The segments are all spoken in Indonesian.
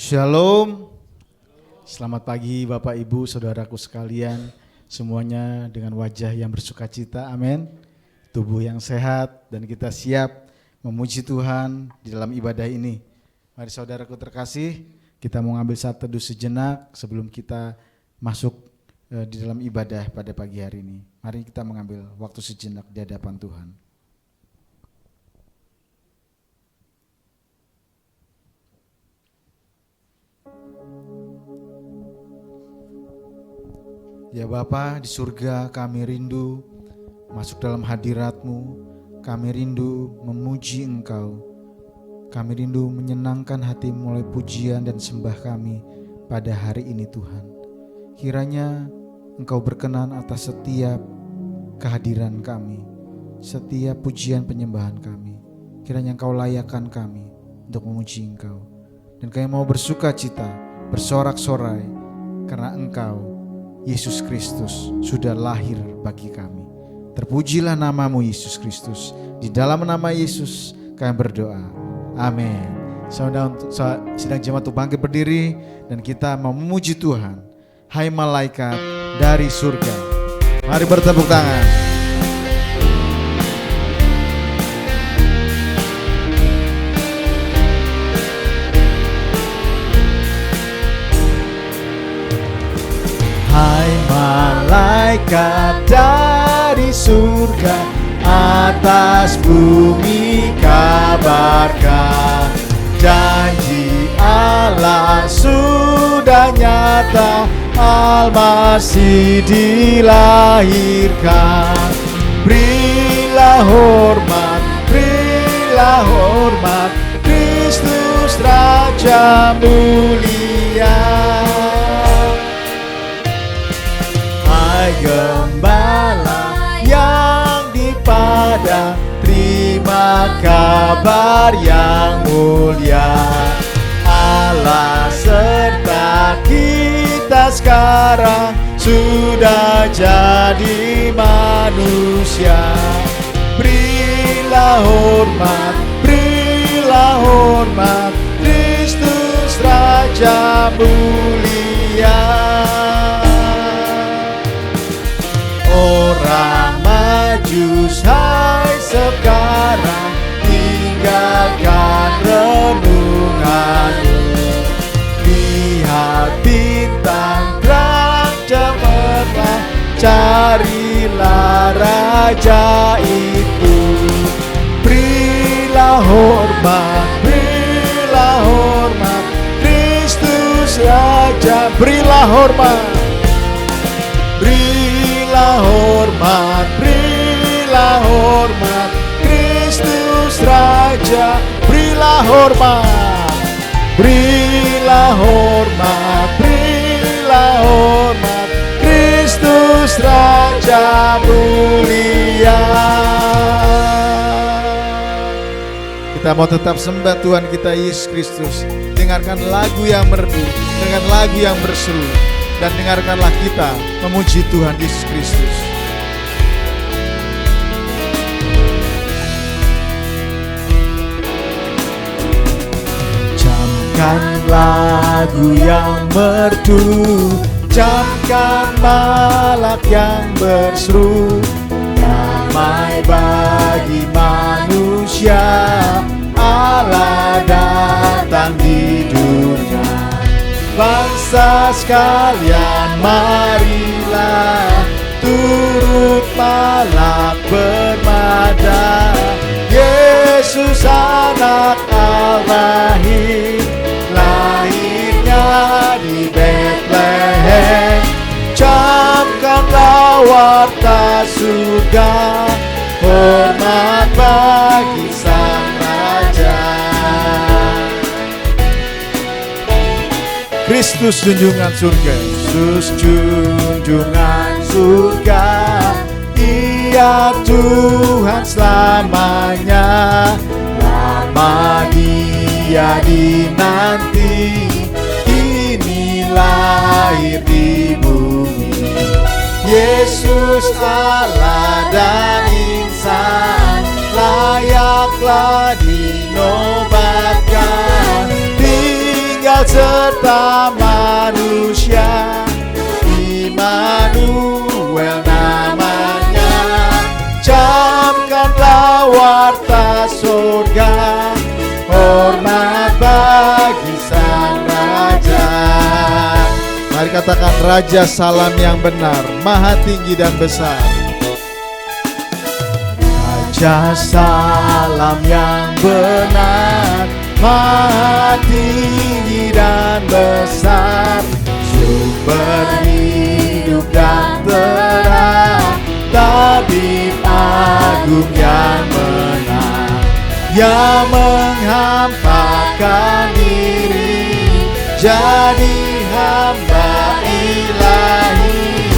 Shalom. Selamat pagi Bapak Ibu Saudaraku sekalian, semuanya dengan wajah yang bersukacita, amin. Tubuh yang sehat dan kita siap memuji Tuhan di dalam ibadah ini. Mari saudaraku terkasih, kita mau ngambil saat teduh sejenak sebelum kita masuk di dalam ibadah pada pagi hari ini. Mari kita mengambil waktu sejenak di hadapan Tuhan. Ya Bapa di surga, kami rindu masuk dalam hadirat-Mu, kami rindu memuji Engkau, kami rindu menyenangkan hati mulai pujian dan sembah kami pada hari ini Tuhan. Kiranya Engkau berkenan atas setiap kehadiran kami, setiap pujian penyembahan kami. Kiranya Engkau layakkan kami untuk memuji Engkau. Dan kami mau bersuka cita, bersorak-sorai karena Engkau Yesus Kristus sudah lahir bagi kami. Terpujilah namamu Yesus Kristus. Di dalam nama Yesus kami berdoa. Amin. Sidang jemaat bangkit berdiri dan kita mau memuji Tuhan. Hai malaikat dari surga, mari bertepuk tangan. Hai malaikat dari surga, atas bumi kabarkan, janji Allah sudah nyata, Al-Masih dilahirkan. Berilah hormat, Kristus Raja mulia. Gembala yang di padang, terima kabar yang mulia. Allah serta kita sekarang sudah jadi manusia. Berilah hormat, Kristus Raja mulia. Orang Majus, hai sekarang tinggalkan renunganmu. Lihat bintang terang cemerlang, carilah Raja itu. Berilah hormat, Kristus Raja. Berilah hormat, Kristus Raja. Berilah hormat, Kristus Raja mulia. Kita mau tetap sembah Tuhan kita Yesus Kristus. Dengarkan lagu yang merdu, dengan lagu yang berseru, dan dengarkanlah kita memuji Tuhan Yesus Kristus. Camkan lagu yang merdu, camkan malak yang berseru, damai bagi manusia, Allah datang di dunia. Bangsa sekalian marilah turut malak bermada. Yesus anak Allah lahirnya di Betlehem. Camkanlah warta surga, hormat bagi Sang Raja. Kristus junjungan surga, Yesus junjungan surga, Ia Tuhan selamanya. Lama Dia dinanti, kini lahir di bumi. Yesus Allah dan insan, layaklah dinobatkan, tinggal katakan Raja Salam yang benar, maha tinggi dan besar. Raja Salam yang benar, maha tinggi dan besar, sumber hidup dan terang, tabib agung yang menang, yang menghampakan diri jadi hamba ilahi,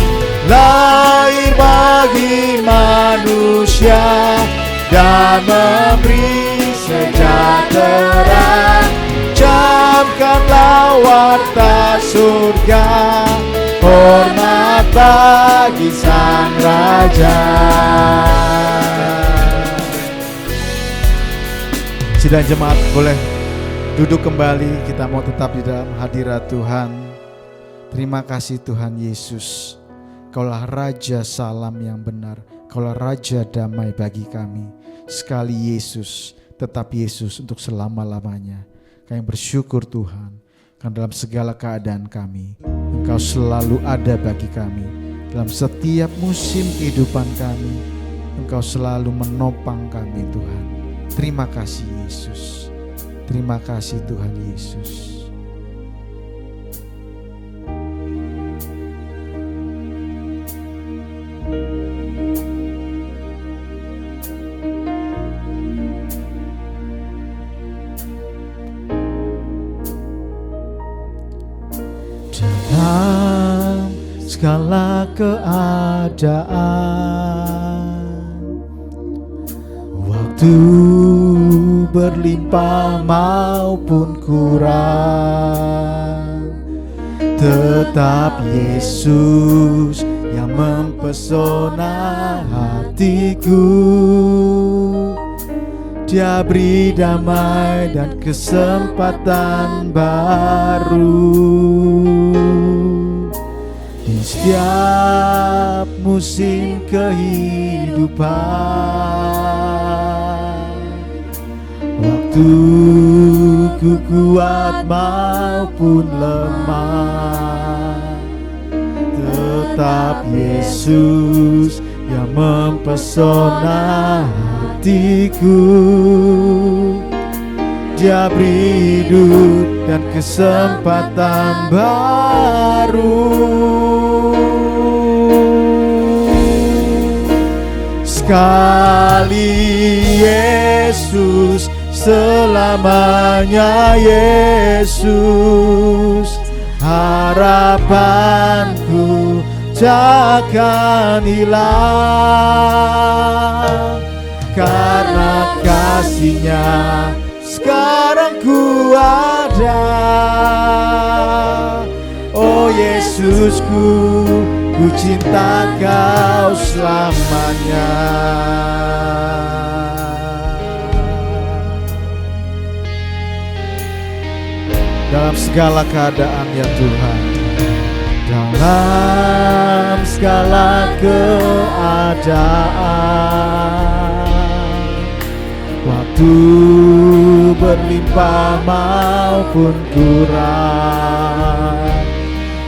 lahir bagi manusia dan memberi sejahtera. Camkanlah warta surga, hormat bagi Sang Raja. Sidang jemaat boleh duduk kembali, kita mau tetap di dalam hadirat Tuhan. Terima kasih Tuhan Yesus, Kaulah Raja Salam yang benar, Kaulah Raja damai bagi kami. Sekali Yesus, tetap Yesus untuk selama-lamanya. Kami bersyukur Tuhan, karena dalam segala keadaan kami, Engkau selalu ada bagi kami. Dalam setiap musim kehidupan kami, Engkau selalu menopang kami Tuhan. Terima kasih Yesus. Terima kasih Tuhan Yesus. Dalam segala keadaan, waktu berlimpah maupun kurang, tetap Yesus yang mempesona hatiku. Dia beri damai dan kesempatan baru di setiap musim kehidupan. Waktu ku kuat maupun lemah, tetap Yesus yang mempesona hatiku. Dia beri hidup dan kesempatan baru. Sekali Yesus, selamanya Yesus, harapanku takkan hilang, karena kasih-Nya sekarang ku ada. Oh Yesusku, ku cinta Kau selamanya. Dalam segala keadaan ya Tuhan, dalam segala keadaan, waktu berlimpah maupun kurang,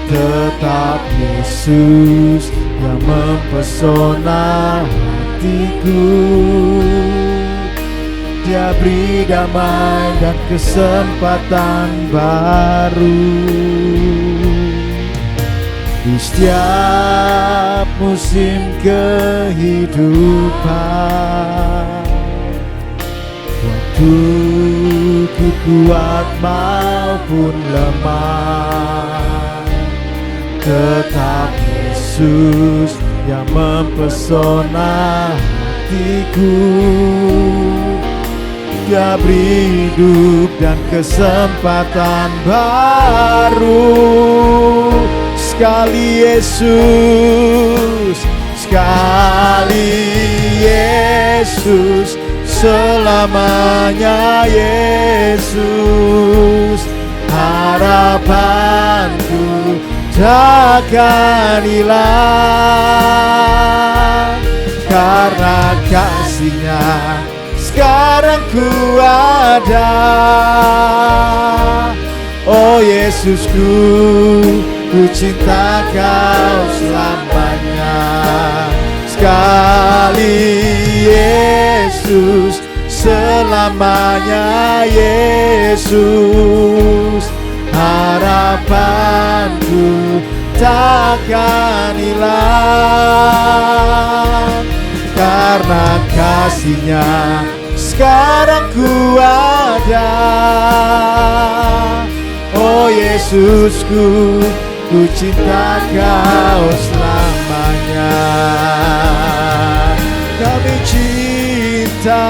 tetap Yesus yang mempesona hatiku. Dia beri damai dan kesempatan baru di setiap musim kehidupan. Waktu ku kuat maupun lemah, tetap Yesus yang mempesona hatiku. Dia beri hidup dan kesempatan baru. Sekali Yesus, sekali Yesus, selamanya Yesus, harapanku takkan hilang, karena kasih-Nya sekarang ku ada. Oh Yesusku, ku cinta Kau selamanya. Sekali Yesus, selamanya Yesus, harapanku takkan hilang. Karena kasih-Nya sekarang ku ada. Oh Yesusku, ku cinta Kau selamanya. Kami cinta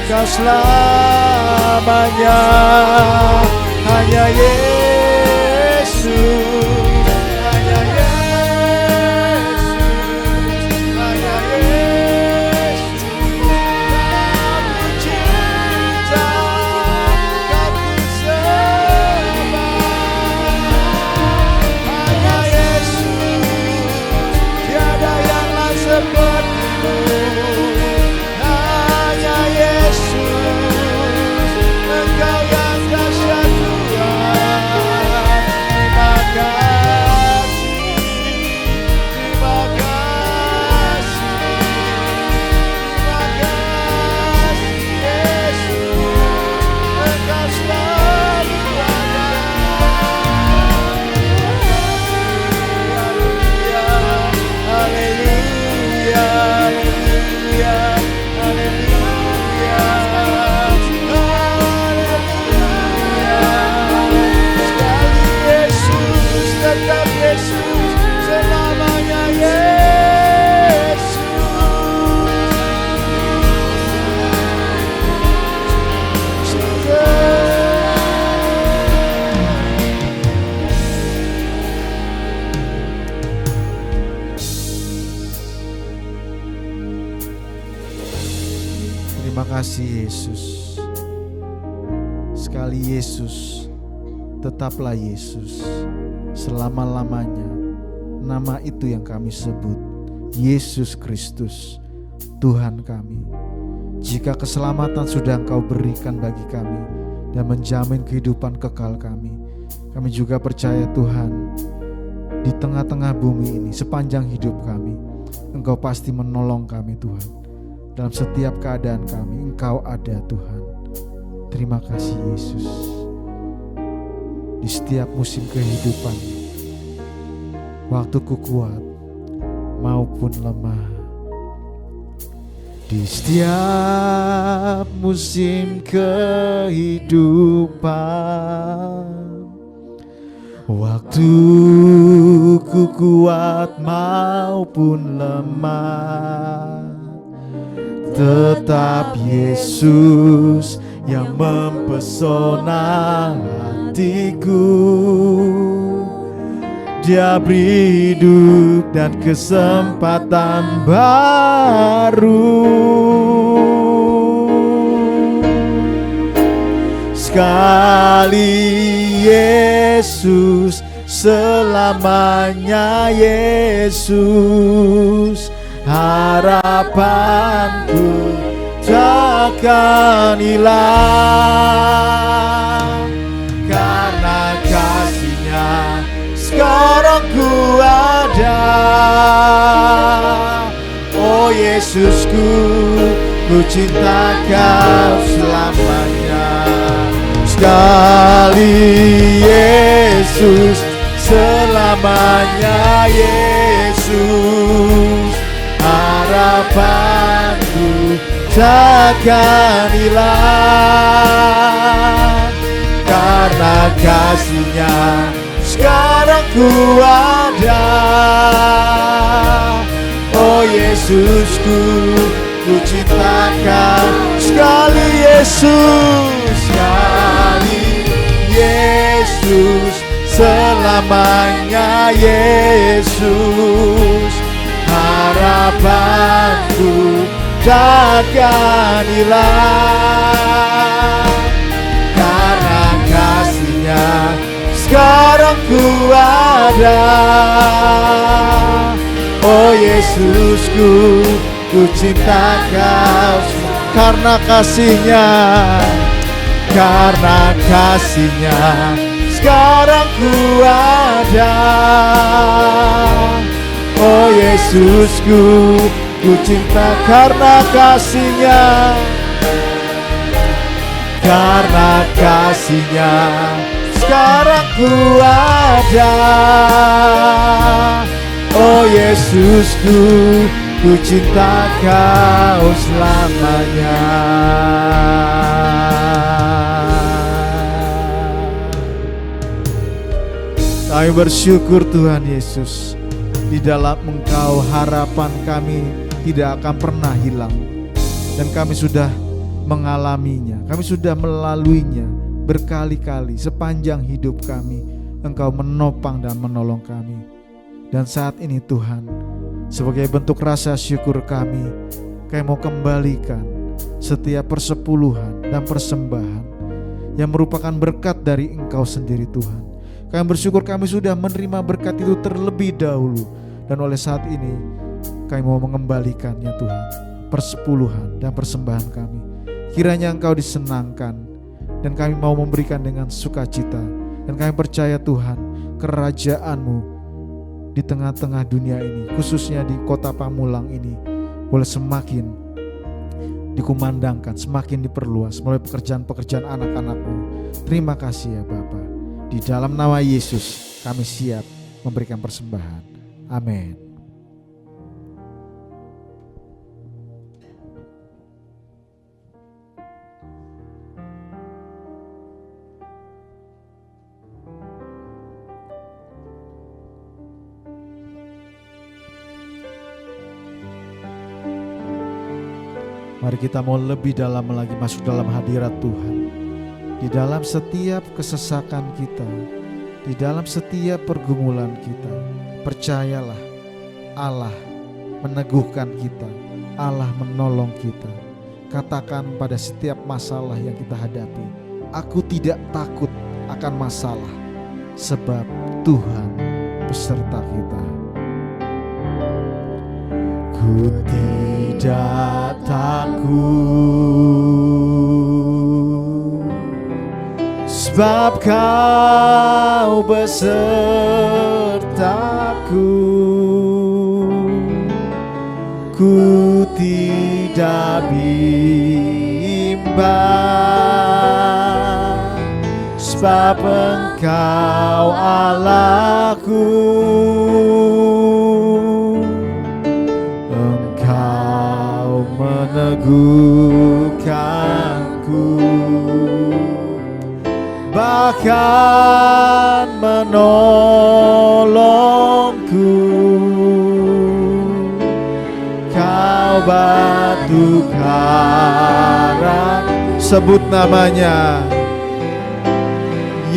Kau selamanya. Hanya Yesus, hanya Yesus, hanya Yesus. Kami cinta Kau sembah. Hanya Yesus, tiada yang lain seperti-Mu. Hanya Yesus, Engkau yang dahsyat Tuhan. Terima kasih, terima kasih, terima kasih Yesus, Engkau selalu ada. Haleluya, haleluya, haleluya, haleluya. Sekali Yesus, tetap Yesus, selamanya Yesus. Terima kasih Yesus. Sekali Yesus, tetaplah Yesus selama-lamanya. Nama itu yang kami sebut, Yesus Kristus, Tuhan kami. Jika keselamatan sudah Engkau berikan bagi kami dan menjamin kehidupan kekal kami juga percaya Tuhan, di tengah-tengah bumi ini sepanjang hidup kami, Engkau pasti menolong kami Tuhan. Dalam setiap keadaan kami, Engkau ada Tuhan. Terima kasih Yesus. Di setiap musim kehidupan, waktuku kuat maupun lemah. Di setiap musim kehidupan, waktuku kuat maupun lemah, tetap Yesus yang mempesona hatiku. Dia beri hidup dan kesempatan baru. Sekali Yesus, selamanya Yesus, harapanku takkan hilang. Karena kasih-Nya sekarang ku ada. Oh Yesusku, ku cinta Kau selamanya. Sekali Yesus, selamanya Yesus, harapanku takkan hilang. Karena kasih-Nya sekarang ku ada. Oh Yesusku, ku cinta Kau sekali Yesus, sekali Yesus, selamanya Yesus, harapanku takkan hilang. Karena kasih-Nya sekarang ku ada. Oh Yesusku, ku cinta Kau karena kasih-Nya, karena kasih-Nya sekarang ku ada. Oh Yesusku, ku cinta karena kasih-Nya, karena kasih-Nya sekarang ku ada. Oh Yesusku, ku cinta Kau selamanya. Kami bersyukur Tuhan Yesus, di dalam Engkau harapan kami tidak akan pernah hilang. Dan kami sudah mengalaminya, kami sudah melaluinya berkali-kali sepanjang hidup kami. Engkau menopang dan menolong kami. Dan saat ini Tuhan, sebagai bentuk rasa syukur kami mau kembalikan setiap persepuluhan dan persembahan yang merupakan berkat dari Engkau sendiri Tuhan. Kami bersyukur kami sudah menerima berkat itu terlebih dahulu. Dan oleh saat ini kami mau mengembalikannya Tuhan, persepuluhan dan persembahan kami. Kiranya Engkau disenangkan dan kami mau memberikan dengan sukacita. Dan kami percaya Tuhan, kerajaan-Mu di tengah-tengah dunia ini, khususnya di kota Pamulang ini, boleh semakin dikumandangkan, semakin diperluas melalui pekerjaan-pekerjaan anak-anak-Mu. Terima kasih ya Bapa. Di dalam nama Yesus kami siap memberikan persembahan. Amin. Mari kita mau lebih dalam lagi masuk dalam hadirat Tuhan. Di dalam setiap kesesakan kita, di dalam setiap pergumulan kita, percayalah Allah meneguhkan kita, Allah menolong kita. Katakan pada setiap masalah yang kita hadapi, aku tidak takut akan masalah, sebab Tuhan beserta kita. Ku tidak takut, sebab Kau besertaku. Ku tidak bimbang, sebab Engkau Allahku. Engkau meneguhkanku, bahkan menolongku. Kau batu karang, sebut namanya,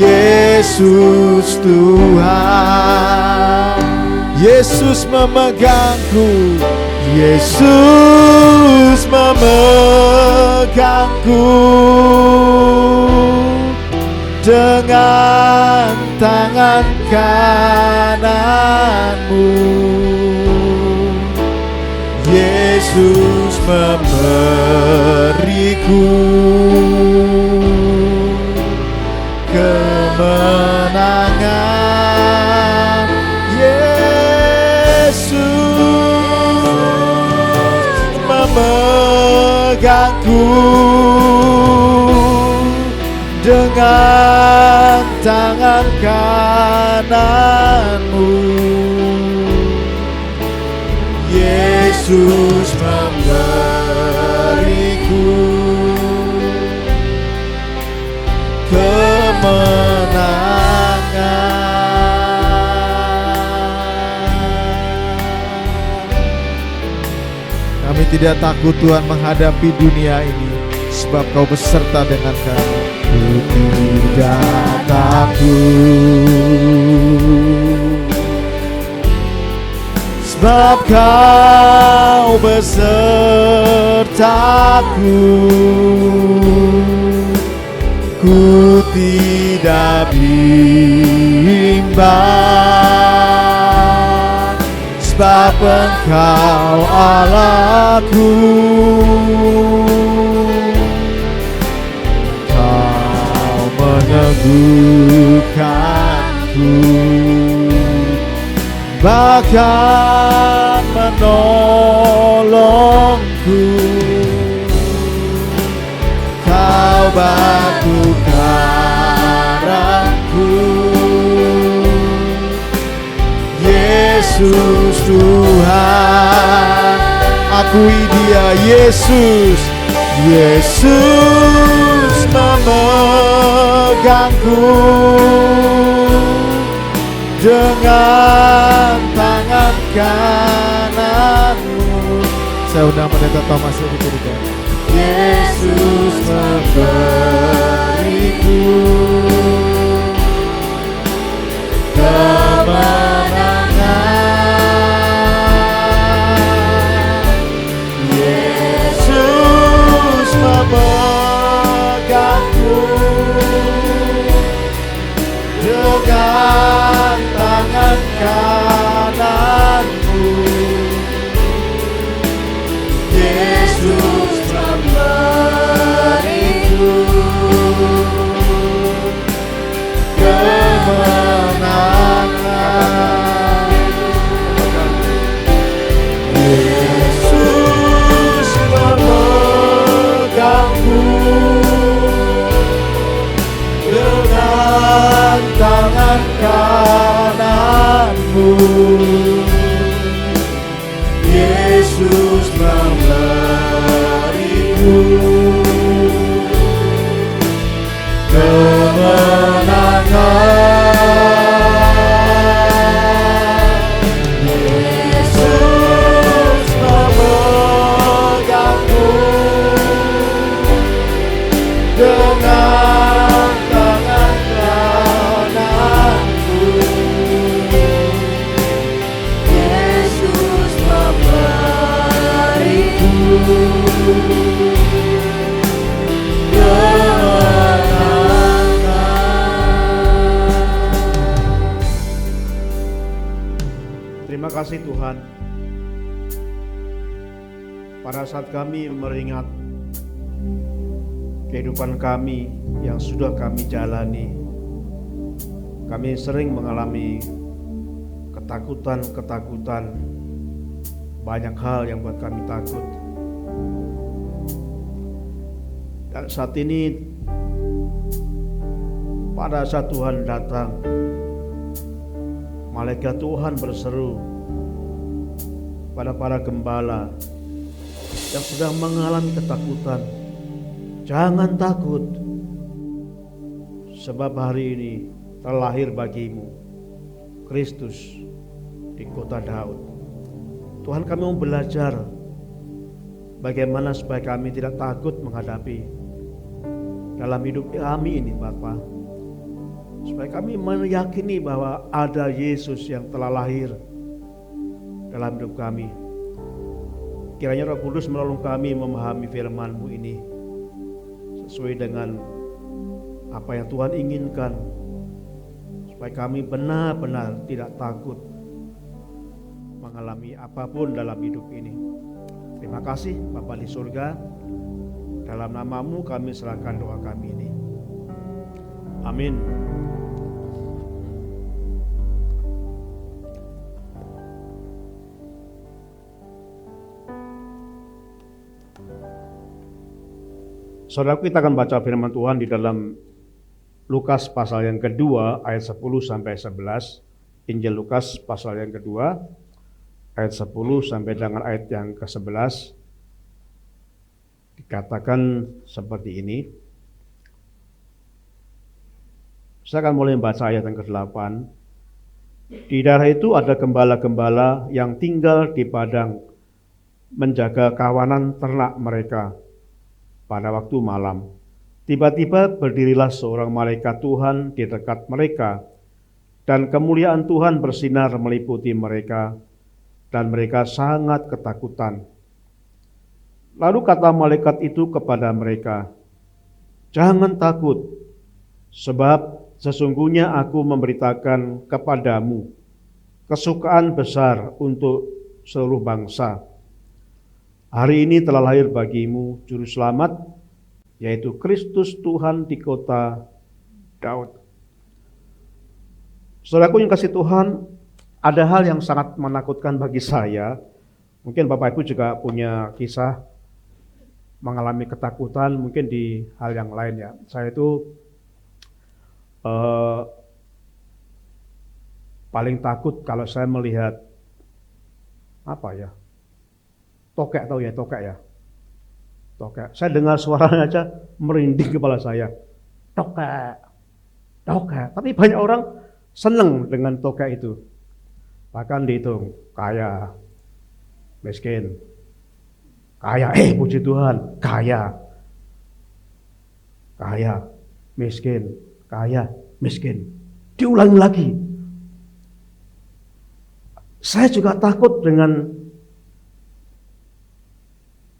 Yesus Tuhan. Yesus memegangku, Yesus memegangku dengan tangan kanan-Mu. Yesus memberiku kemenangan. Yesus memegangku dengan tangan kanan-Mu. Yesus memberiku kemenangan. Kami tidak takut Tuhan menghadapi dunia ini, sebab Kau beserta dengan kami. Ku tidak takut, sebab Kau besertaku. Ku tidak bimbang, sebab Engkau Allahku. Kau meneguhkanku, bahkan menolongku. Kau batu karangku, Yesus Tuhan, akui Dia Yesus. Yesus memegangku dengan tangan kananmu. Saya undang pendeta Thomas yang diberikan. Yesus memberiku kemenangan. Yesus memegangku dengan tangan kananmu. Yesus memberiku kemenangan. Yesus memegangku dengan tangan kananmu. Yesus memberiku kemenangan. Yesus memegangku dengan tangan kananku. Yesus memberiku kemenangan. Terima kasih Tuhan. Pada saat kami mengingat kehidupan kami yang sudah kami jalani, kami sering mengalami ketakutan, banyak hal yang buat kami takut. Dan saat ini, pada saat Tuhan datang, malaikat Tuhan berseru pada para gembala yang sedang mengalami ketakutan, jangan takut, sebab hari ini terlahir bagimu Kristus di kota Daud. Tuhan, kami mau belajar bagaimana supaya kami tidak takut menghadapi dalam hidup kami ini, Bapa. Supaya kami meyakini bahwa ada Yesus yang telah lahir dalam hidup kami. Kiranya Roh Kudus menolong kami memahami firman-Mu ini sesuai dengan apa yang Tuhan inginkan, supaya kami benar-benar tidak takut mengalami apapun dalam hidup ini. Terima kasih Bapa di surga, dalam nama-Mu kami serahkan doa kami ini. Amin. Saudaraku, kita akan baca firman Tuhan di dalam Lukas pasal yang kedua ayat 10 sampai 11. Injil Lukas pasal yang kedua ayat 10 sampai dengan ayat yang ke-11. Dikatakan seperti ini. Saya akan mulai membaca ayat yang ke-8. Di daerah itu ada gembala-gembala yang tinggal di padang menjaga kawanan ternak mereka. Pada waktu malam, tiba-tiba berdirilah seorang malaikat Tuhan di dekat mereka, dan kemuliaan Tuhan bersinar meliputi mereka, dan mereka sangat ketakutan. Lalu kata malaikat itu kepada mereka, "Jangan takut, sebab sesungguhnya aku memberitakan kepadamu kesukaan besar untuk seluruh bangsa. Hari ini telah lahir bagimu Juru Selamat, yaitu Kristus Tuhan di kota Daud. Saudaraku yang kasih Tuhan, ada hal yang sangat menakutkan bagi saya. Mungkin Bapak Ibu juga punya kisah mengalami ketakutan mungkin di hal yang lain ya. Saya itu paling takut kalau saya melihat tokek, tahu ya tokek ya. Tokek. Saya dengar suaranya aja merinding kepala saya. Tokek. Tapi banyak orang senang dengan tokek itu. Bahkan dihitung kaya, miskin, kaya, puji Tuhan, kaya, miskin, kaya, miskin. Diulangi lagi. Saya juga takut dengan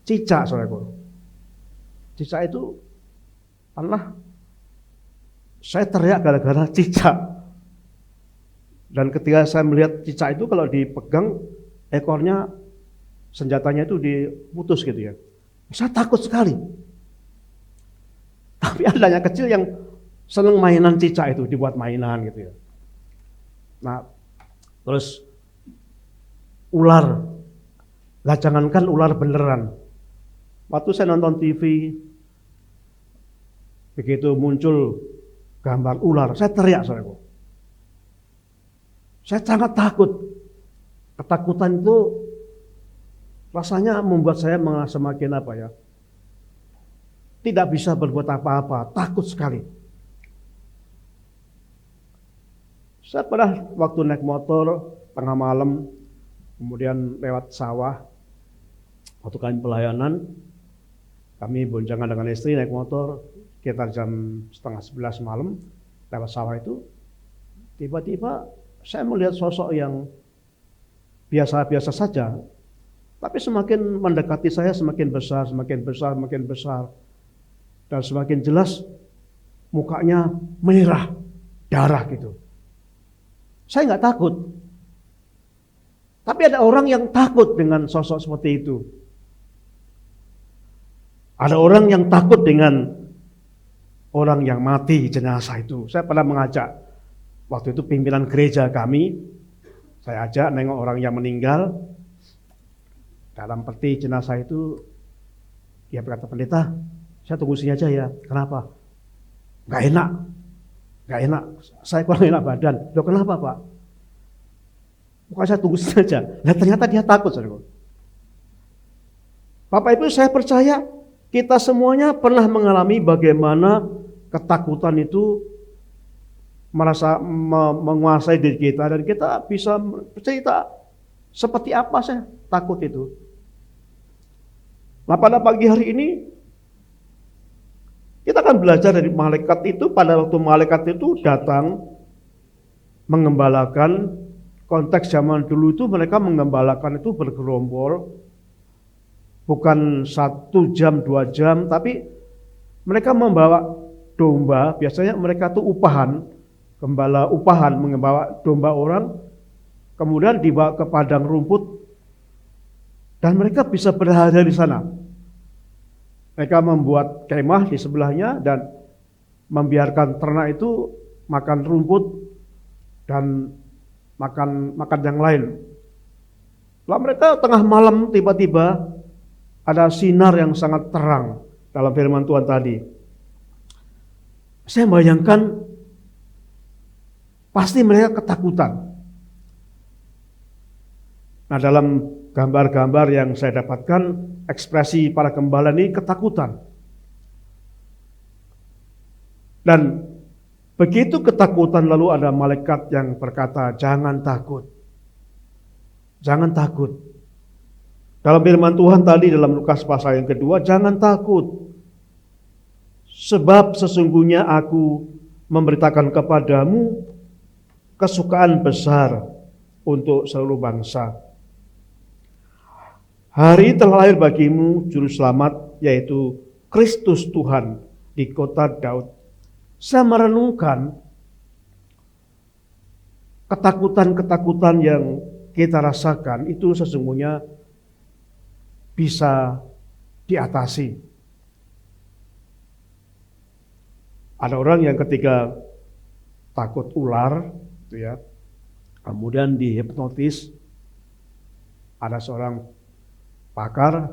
cicak, saudaraku. Cicak itu, Allah, saya teriak gara-gara cicak. Dan ketika saya melihat cicak itu kalau dipegang ekornya, senjatanya itu diputus gitu ya. Saya takut sekali. Tapi ada yang kecil yang senang mainan cicak itu, dibuat mainan gitu ya. Nah, terus ular. Lah jangankan ular beneran. Waktu saya nonton TV, begitu muncul gambar ular, saya teriak, saudaraku. Saya sangat takut. Ketakutan itu rasanya membuat saya semakin tidak bisa berbuat apa-apa, takut sekali. Saya pernah waktu naik motor tengah malam, kemudian lewat sawah, waktu kami pelayanan, kami boncengan dengan istri naik motor, sekitar jam 10:30 malam, lewat sawah itu, tiba-tiba saya melihat sosok yang biasa-biasa saja, tapi semakin mendekati saya semakin besar, dan semakin jelas mukanya merah, darah gitu. Saya nggak takut, tapi ada orang yang takut dengan sosok seperti itu. Ada orang yang takut dengan orang yang mati, jenazah itu. Saya pernah mengajak waktu itu pimpinan gereja kami, saya ajak nengok orang yang meninggal. Dalam peti jenazah itu, dia berkata, "Pendeta, saya tunggu sini aja ya." Kenapa? Gak enak. Saya kurang enak badan. Loh kenapa Pak? Bukan saya tunggu sini aja. Nah ternyata dia takut. Saudara. Bapak Ibu, saya percaya kita semuanya pernah mengalami bagaimana ketakutan itu merasa menguasai diri kita, dan kita bisa cerita seperti apa saya takut itu. Nah pada pagi hari ini kita akan belajar dari malaikat itu. Pada waktu malaikat itu datang mengembalakan, konteks zaman dulu itu mereka mengembalakan itu bergerombol, bukan 1 jam 2 jam, tapi mereka membawa domba. Biasanya mereka tuh upahan, gembala upahan membawa domba orang, kemudian dibawa ke padang rumput, dan mereka bisa berada di sana. Mereka membuat kemah di sebelahnya dan membiarkan ternak itu makan rumput dan makan yang lain. Lalu mereka tengah malam tiba-tiba ada sinar yang sangat terang dalam firman Tuhan tadi. Saya bayangkan pasti mereka ketakutan. Nah dalam gambar-gambar yang saya dapatkan, ekspresi para gembala ini ketakutan. Dan begitu ketakutan lalu ada malaikat yang berkata, "Jangan takut. Jangan takut." Dalam firman Tuhan tadi dalam Lukas pasal yang kedua, "Jangan takut. Sebab sesungguhnya aku memberitakan kepadamu kesukaan besar untuk seluruh bangsa. Hari telah lahir bagimu juru selamat, yaitu Kristus Tuhan di kota Daud." Saya merenungkan ketakutan-ketakutan yang kita rasakan itu sesungguhnya bisa diatasi. Ada orang yang ketika takut ular, gitu ya. Kemudian dihipnotis, ada seorang pakar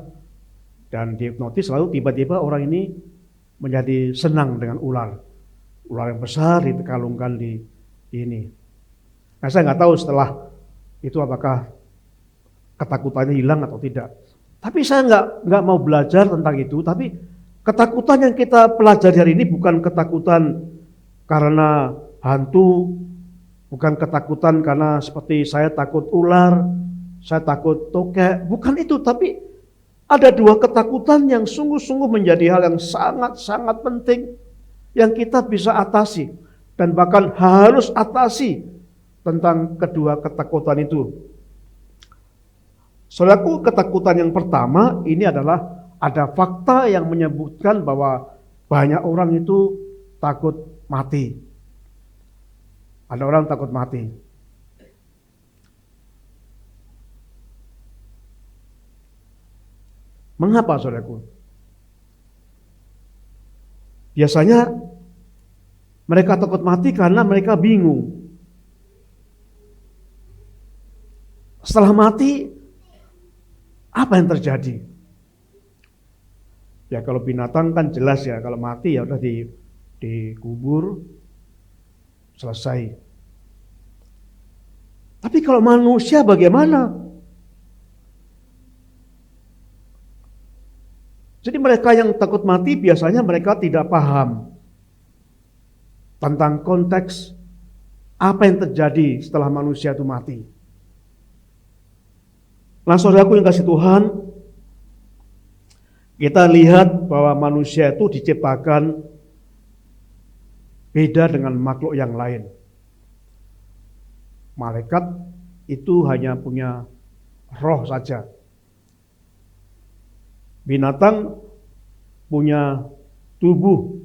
dan dihipnotis, lalu tiba-tiba orang ini menjadi senang dengan ular yang besar dikalungkan di ini. Nah, saya nggak tahu setelah itu apakah ketakutannya hilang atau tidak. Tapi saya nggak mau belajar tentang itu. Tapi ketakutan yang kita pelajari hari ini bukan ketakutan karena hantu, bukan ketakutan karena seperti saya takut ular, saya takut tokek, bukan itu. Tapi ada dua ketakutan yang sungguh-sungguh menjadi hal yang sangat-sangat penting yang kita bisa atasi dan bahkan harus atasi tentang kedua ketakutan itu. Saudaraku, ketakutan yang pertama ini adalah ada fakta yang menyebutkan bahwa banyak orang itu takut mati. Ada orang takut mati. Mengapa, saudaraku? Biasanya mereka takut mati karena mereka bingung. Setelah mati, apa yang terjadi? Ya kalau binatang kan jelas ya, kalau mati ya udah dikubur, selesai. Tapi kalau manusia bagaimana? Jadi mereka yang takut mati biasanya mereka tidak paham tentang konteks apa yang terjadi setelah manusia itu mati. Nah, saudaraku yang kasih Tuhan, kita lihat bahwa manusia itu diciptakan beda dengan makhluk yang lain. Malaikat itu hanya punya roh saja. Binatang punya tubuh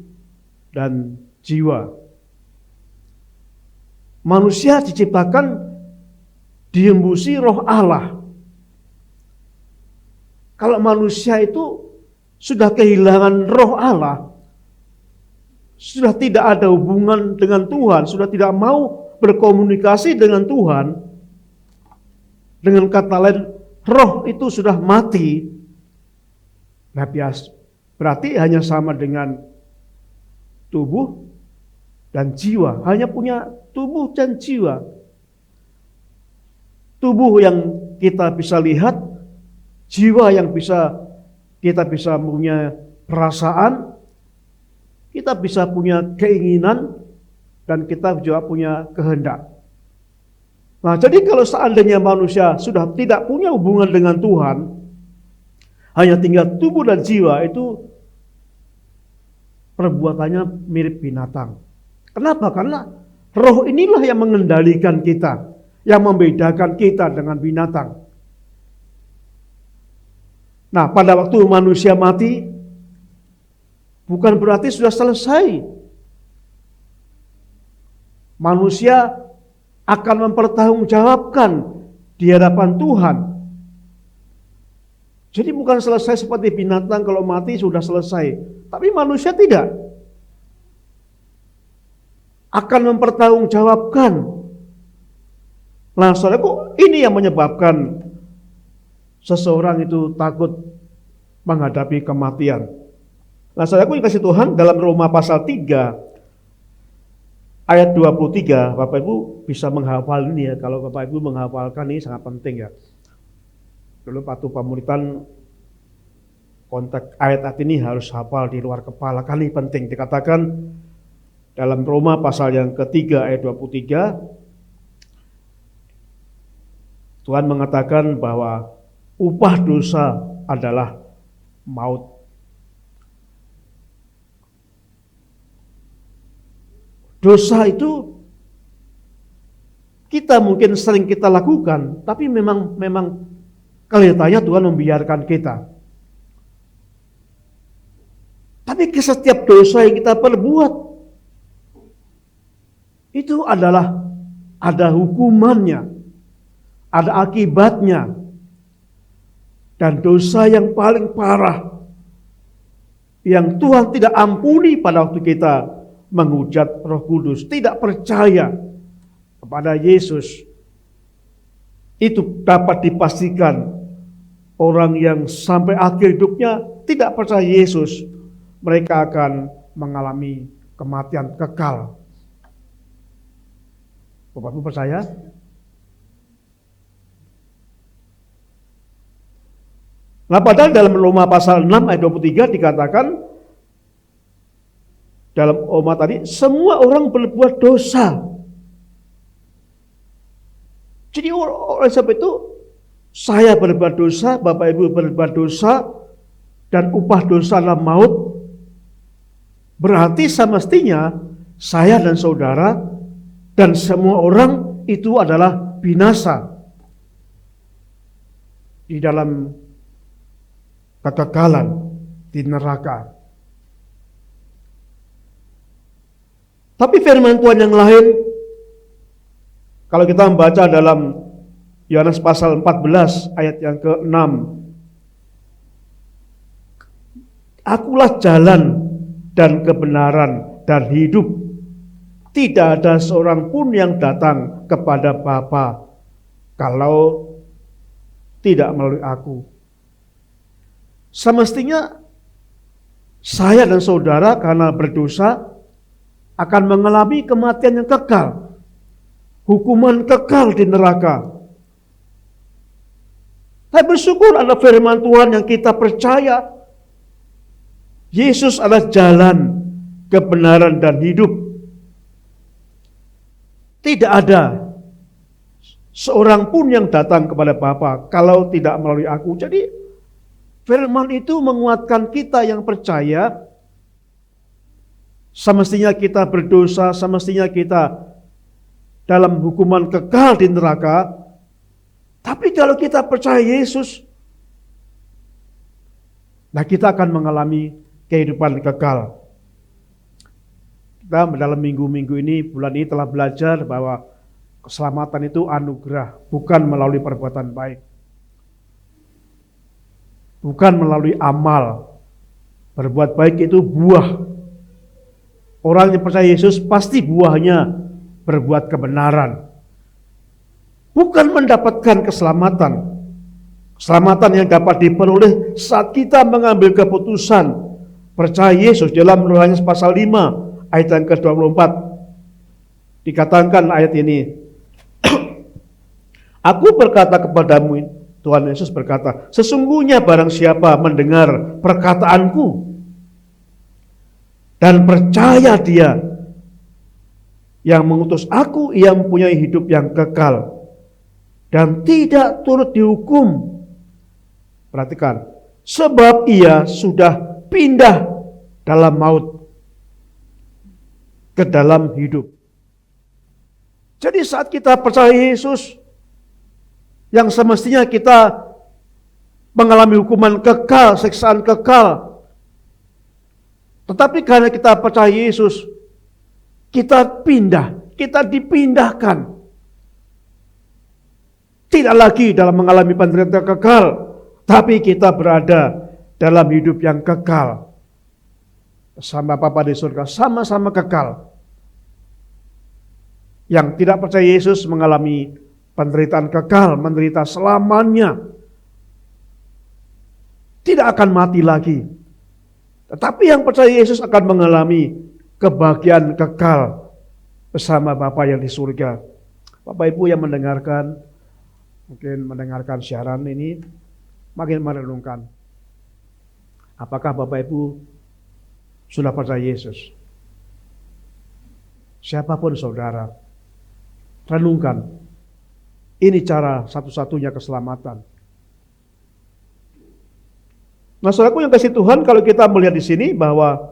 dan jiwa. Manusia diciptakan dihembusi roh Allah. Kalau manusia itu sudah kehilangan roh Allah, sudah tidak ada hubungan dengan Tuhan, sudah tidak mau berkomunikasi dengan Tuhan, dengan kata lain, roh itu sudah mati. Nah, berarti hanya sama dengan tubuh dan jiwa, hanya punya tubuh dan jiwa. Tubuh yang kita bisa lihat, jiwa yang kita bisa punya perasaan, kita bisa punya keinginan, dan kita juga punya kehendak. Nah, jadi kalau seandainya manusia sudah tidak punya hubungan dengan Tuhan, hanya tinggal tubuh dan jiwa, itu perbuatannya mirip binatang. Kenapa? Karena roh inilah yang mengendalikan kita, yang membedakan kita dengan binatang. Nah, pada waktu manusia mati, bukan berarti sudah selesai. Manusia akan mempertanggungjawabkan di hadapan Tuhan. Jadi bukan selesai seperti binatang kalau mati sudah selesai. Tapi manusia tidak. Akan mempertanggungjawabkan. Nah, saudaraku, ini yang menyebabkan seseorang itu takut menghadapi kematian. Nah, saudaraku yang kasih Tuhan, dalam Roma pasal 3 ayat 23, Bapak Ibu bisa menghafal ini ya. Kalau Bapak Ibu menghafalkan ini sangat penting ya. Dulu waktu pemuritan konteks ayat ini harus hafal di luar kepala. Kali penting dikatakan dalam Roma pasal yang ketiga ayat 23, Tuhan mengatakan bahwa upah dosa adalah maut. Dosa itu kita mungkin sering kita lakukan, tapi memang kelihatannya Tuhan membiarkan kita. Tapi setiap dosa yang kita perbuat itu adalah ada hukumannya, ada akibatnya. Dan dosa yang paling parah yang Tuhan tidak ampuni pada waktu kita menghujat Roh Kudus, tidak percaya kepada Yesus, itu dapat dipastikan orang yang sampai akhir hidupnya tidak percaya Yesus, mereka akan mengalami kematian kekal. Bapak-Ibu percaya? Nah, padahal dalam Roma pasal 6 ayat 23 dikatakan, dalam umat tadi, semua orang berbuat dosa. Jadi oleh sebab itu, saya berbuat dosa, Bapak Ibu berbuat dosa, dan upah dosa adalah maut. Berarti semestinya saya dan saudara dan semua orang itu adalah binasa di dalam kekekalan di neraka. Tapi firman Tuhan yang lain, kalau kita membaca dalam Yohanes pasal 14 ayat yang ke-6, Akulah jalan dan kebenaran dan hidup. Tidak ada seorang pun yang datang kepada Bapa kalau tidak melalui aku. Semestinya saya dan saudara karena berdosa akan mengalami kematian yang kekal, hukuman kekal di neraka. Saya bersyukur ada firman Tuhan yang kita percaya. Yesus adalah jalan, kebenaran, dan hidup. Tidak ada seorang pun yang datang kepada Bapa kalau tidak melalui aku. Jadi firman itu menguatkan kita yang percaya. Semestinya kita berdosa, semestinya kita dalam hukuman kekal di neraka. Tapi kalau kita percaya Yesus, nah kita akan mengalami kehidupan kekal. Kita dalam minggu-minggu ini, bulan ini telah belajar bahwa keselamatan itu anugerah, bukan melalui perbuatan baik. Bukan melalui amal. Berbuat baik itu buah. Orang yang percaya Yesus pasti buahnya berbuat kebenaran. Bukan mendapatkan keselamatan. Keselamatan yang dapat diperoleh saat kita mengambil keputusan percaya Yesus. Dalam Yohanes pasal 5 ayat yang ke-24 dikatakan ayat ini, Aku berkata kepadamu, Tuhan Yesus berkata, sesungguhnya barang siapa mendengar perkataanku dan percaya Dia yang mengutus aku, ia mempunyai hidup yang kekal dan tidak turut dihukum. Perhatikan, sebab ia sudah pindah dalam maut ke dalam hidup. Jadi saat kita percaya Yesus, yang semestinya kita mengalami hukuman kekal, siksaan kekal, tetapi karena kita percaya Yesus, kita pindah, kita dipindahkan. Tidak lagi dalam mengalami penderitaan kekal, tapi kita berada dalam hidup yang kekal. Bersama Bapa di surga, sama-sama kekal. Yang tidak percaya Yesus mengalami penderitaan kekal, menderita selamanya. Tidak akan mati lagi. Tetapi yang percaya Yesus akan mengalami kebahagiaan kekal bersama Bapa yang di surga. Bapak Ibu yang mendengarkan, mungkin mendengarkan siaran ini, makin merenungkan. Apakah Bapak Ibu sudah percaya Yesus? Siapapun saudara, renungkan. Ini cara satu-satunya keselamatan. Nah, saudaraku yang kasih Tuhan, kalau kita melihat di sini bahwa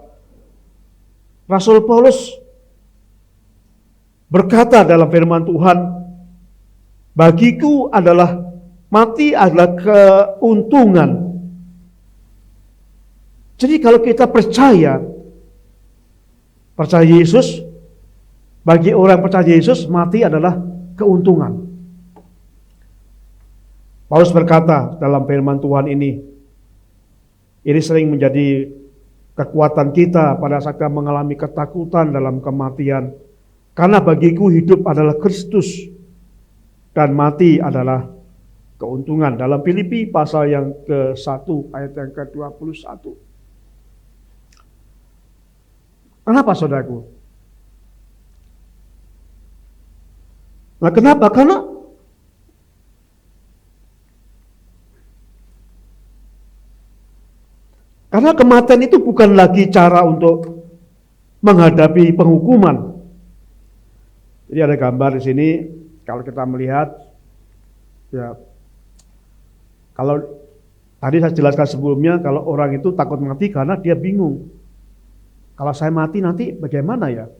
Rasul Paulus berkata dalam firman Tuhan, bagiku adalah mati adalah keuntungan. Jadi kalau kita percaya Yesus, bagi orang percaya Yesus, mati adalah keuntungan. Paulus berkata dalam firman Tuhan ini sering menjadi kekuatan kita pada saat kita mengalami ketakutan dalam kematian. Karena bagiku hidup adalah Kristus dan mati adalah keuntungan. Dalam Filipi pasal yang ke-1 ayat yang ke-21. Kenapa saudaraku? Nah, kenapa? Karena kematian itu bukan lagi cara untuk menghadapi penghukuman. Jadi ada gambar di sini, kalau kita melihat, ya, kalau tadi saya jelaskan sebelumnya, kalau orang itu takut mati karena dia bingung. Kalau saya mati nanti bagaimana ya?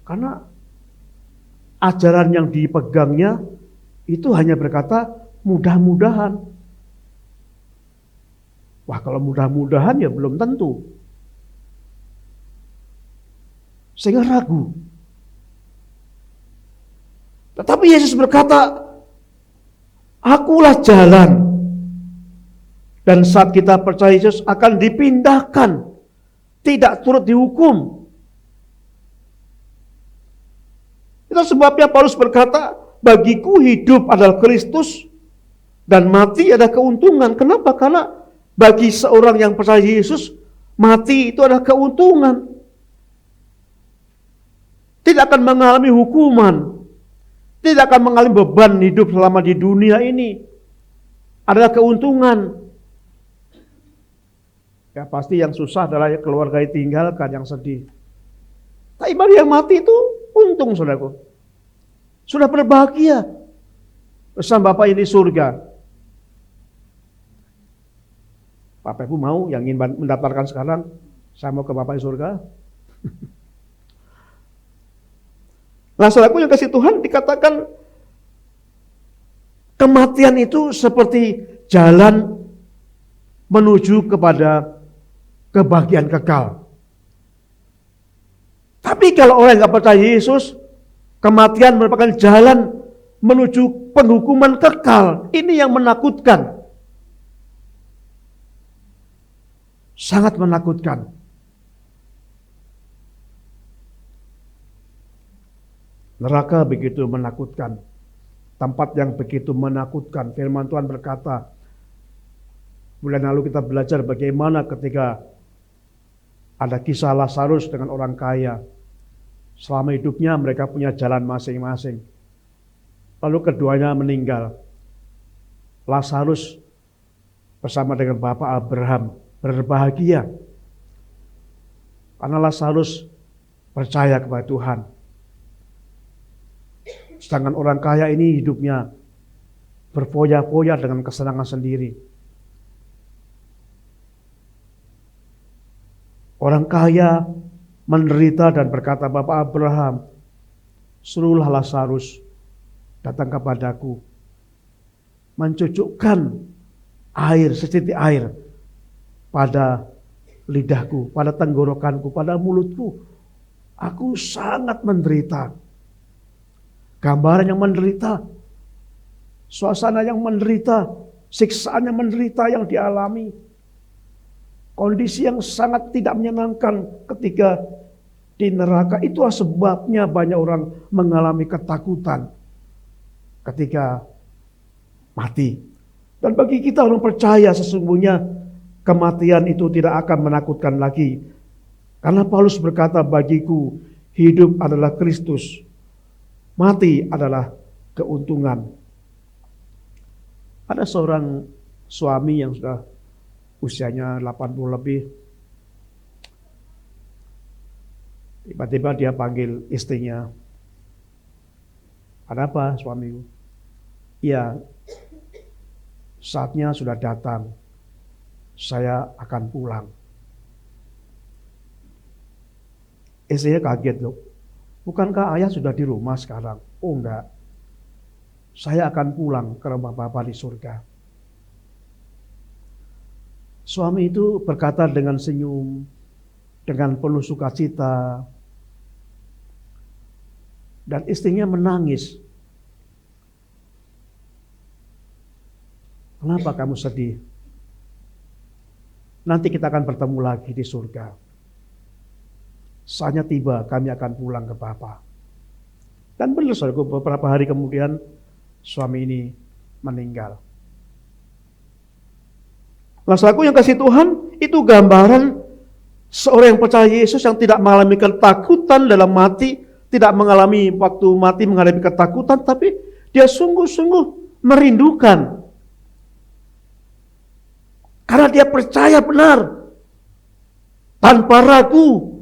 Karena ajaran yang dipegangnya itu hanya berkata mudah-mudahan. Wah, kalau mudah-mudahan ya belum tentu. Sehingga ragu. Tetapi Yesus berkata, akulah jalan. Dan saat kita percaya Yesus akan dipindahkan. Tidak turut dihukum. Itu sebabnya Paulus berkata, bagiku hidup adalah Kristus dan mati adalah keuntungan. Kenapa? Karena bagi seorang yang percaya Yesus, mati itu adalah keuntungan. Tidak akan mengalami hukuman. Tidak akan mengalami beban hidup selama di dunia ini. Adalah keuntungan. Ya pasti yang susah adalah keluarga ditinggalkan, yang sedih. Tapi bagi yang mati itu untung, saudaraku. Sudah berbahagia bersama Bapak di surga. Bapak Ibu mau yang ingin mendaftarkan sekarang, saya mau ke Bapak di surga. Nah, saudaraku yang kasih Tuhan, dikatakan kematian itu seperti jalan menuju kepada kebahagiaan kekal. Tapi kalau orang yang tidak percaya Yesus, kematian merupakan jalan menuju penghukuman kekal. Ini yang menakutkan. Sangat menakutkan. Neraka begitu menakutkan. Tempat yang begitu menakutkan. Firman Tuhan berkata, bulan lalu kita belajar bagaimana ketika ada kisah Lazarus dengan orang kaya. Selama hidupnya mereka punya jalan masing-masing. Lalu keduanya meninggal. Lazarus bersama dengan Bapak Abraham berbahagia. Karena Lazarus percaya kepada Tuhan. Sedangkan orang kaya ini hidupnya berfoya-foya dengan kesenangan sendiri. Orang kaya menderita dan berkata, Bapak Abraham, suruhlah Lazarus datang kepadaku, mencucukkan air, setitik air pada lidahku, pada tenggorokanku, pada mulutku. Aku sangat menderita. Gambaran yang menderita, suasana yang menderita, siksaan yang menderita yang dialami. Kondisi yang sangat tidak menyenangkan ketika di neraka. Itulah sebabnya banyak orang mengalami ketakutan ketika mati. Dan bagi kita orang percaya sesungguhnya kematian itu tidak akan menakutkan lagi. Karena Paulus berkata, bagiku hidup adalah Kristus, mati adalah keuntungan. Ada seorang suami yang sudah usianya 80 lebih. Tiba-tiba dia panggil istrinya. Ada apa suamiku? Iya, saatnya sudah datang. Saya akan pulang. Istrinya kaget loh. Bukankah ayah sudah di rumah sekarang? Oh enggak. Saya akan pulang ke rumah Bapa di surga. Suami itu berkata dengan senyum, dengan penuh sukacita. Dan istrinya menangis. Kenapa kamu sedih? nanti kita akan bertemu lagi di surga. Saatnya tiba, kami akan pulang ke Bapa. Dan benar saudaraku, beberapa hari kemudian suami ini meninggal. Nah, saudaraku yang kasih Tuhan, itu gambaran seorang yang percaya Yesus yang tidak mengalami ketakutan dalam mati, tidak mengalami waktu mati menghadapi ketakutan, tapi dia sungguh-sungguh merindukan. Karena dia percaya benar, tanpa ragu,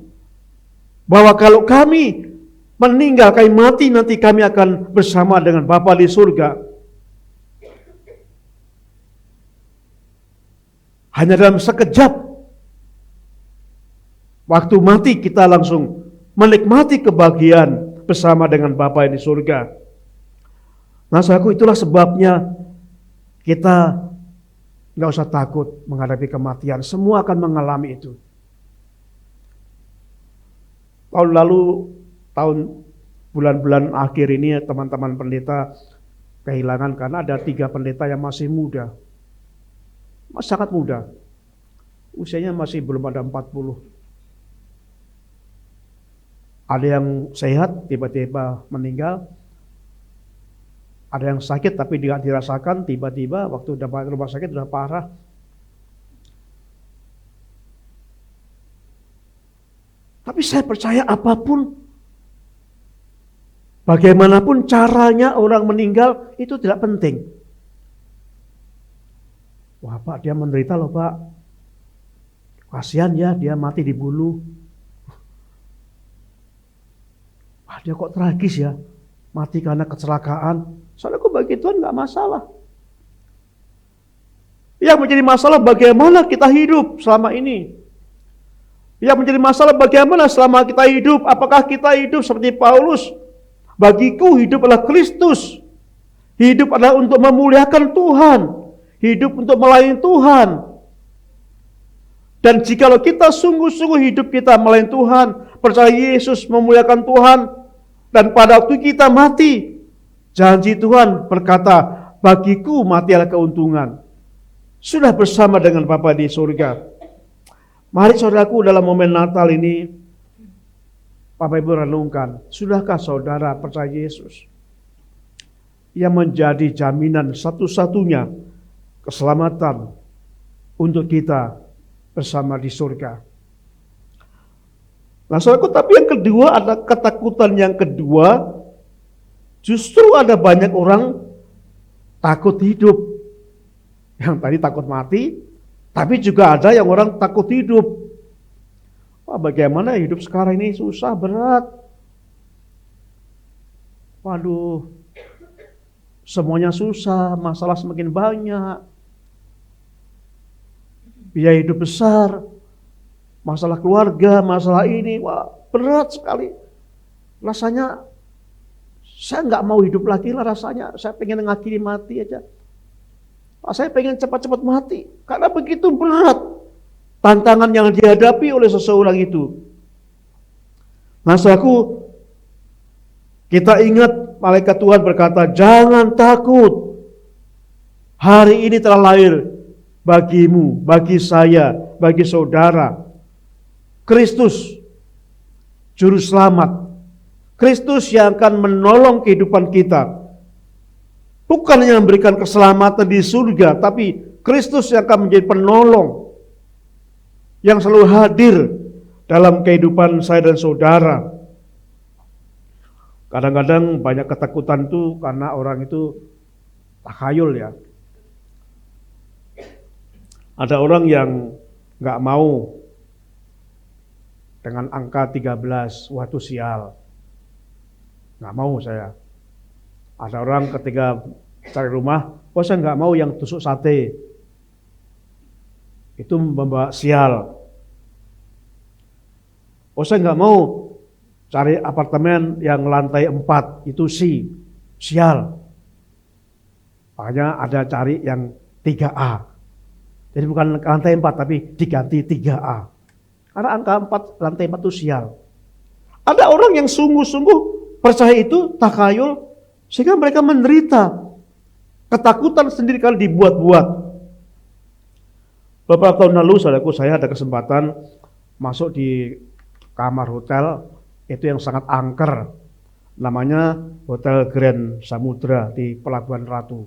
bahwa kalau kami meninggal, kami mati, nanti kami akan bersama dengan Bapa di surga. Hanya dalam sekejap, waktu mati kita langsung menikmati kebahagiaan bersama dengan Bapa di surga. Nah, saudaraku, itulah sebabnya kita nggak usah takut menghadapi kematian. Semua akan mengalami itu. Tahun lalu, bulan-bulan akhir ini teman-teman pendeta kehilangan karena ada 3 pendeta yang masih muda. Sangat muda. Usianya masih belum ada 40. Ada yang sehat, tiba-tiba meninggal. Ada yang sakit tapi tidak dirasakan, tiba-tiba waktu udah balik rumah sakit sudah parah. Tapi saya percaya apapun, bagaimanapun caranya orang meninggal itu tidak penting. Wah Pak, dia menderita loh Pak. Kasihan ya, dia mati dibunuh. Wah dia kok tragis ya, mati karena kecelakaan. Soalnya kok bagi Tuhan gak masalah. Yang menjadi masalah bagaimana kita hidup selama ini. Yang menjadi masalah bagaimana selama kita hidup. Apakah kita hidup seperti Paulus? Bagiku hidup adalah Kristus. Hidup adalah untuk memuliakan Tuhan. Hidup untuk melayani Tuhan. Dan jikalau kita sungguh-sungguh hidup kita melayani Tuhan, percaya Yesus, memuliakan Tuhan, dan pada waktu kita mati, janji Tuhan berkata, bagiku mati adalah keuntungan. Sudah bersama dengan Bapa di surga. Mari saudaraku, dalam momen Natal ini, Bapak Ibu renungkan, sudahkah saudara percaya Yesus? Yang menjadi jaminan satu-satunya keselamatan untuk kita bersama di surga. Nah saudaraku, tapi yang kedua, ada ketakutan yang kedua, justru ada banyak orang takut hidup. Yang tadi takut mati, tapi juga ada yang orang takut hidup. Wah bagaimana hidup sekarang ini susah, berat. Waduh, semuanya susah, masalah semakin banyak. Biaya hidup besar, masalah keluarga, masalah ini, wah berat sekali. Rasanya saya nggak mau hidup lagi lah rasanya, saya pengen ngakhiri mati aja. Saya pengen cepat-cepat mati, karena begitu berat tantangan yang dihadapi oleh seseorang itu. Nah saudaraku, kita ingat malaikat Tuhan berkata, jangan takut, hari ini telah lahir bagimu, bagi saya, bagi saudara, Kristus, Juru Selamat. Kristus yang akan menolong kehidupan kita. Bukan hanya memberikan keselamatan di surga, tapi Kristus yang akan menjadi penolong, yang selalu hadir dalam kehidupan saya dan saudara. Kadang-kadang banyak ketakutan itu karena orang itu takhayul ya. Ada orang yang nggak mau dengan angka 13, waktu sial. Nggak mau saya. Ada orang ketika cari rumah, saya nggak mau yang tusuk sate. Itu membawa sial. Saya nggak mau cari apartemen yang lantai 4, itu sial. Makanya ada cari yang 3A. Jadi bukan lantai 4 tapi diganti 3A. Karena angka 4, lantai 4 itu sial. Ada orang yang sungguh-sungguh percaya itu, takhayul, sehingga mereka menderita. Ketakutan sendiri kali dibuat-buat. Beberapa tahun lalu, saudaraku, saya ada kesempatan masuk di kamar hotel itu yang sangat angker. Namanya Hotel Grand Samudra di Pelabuhan Ratu.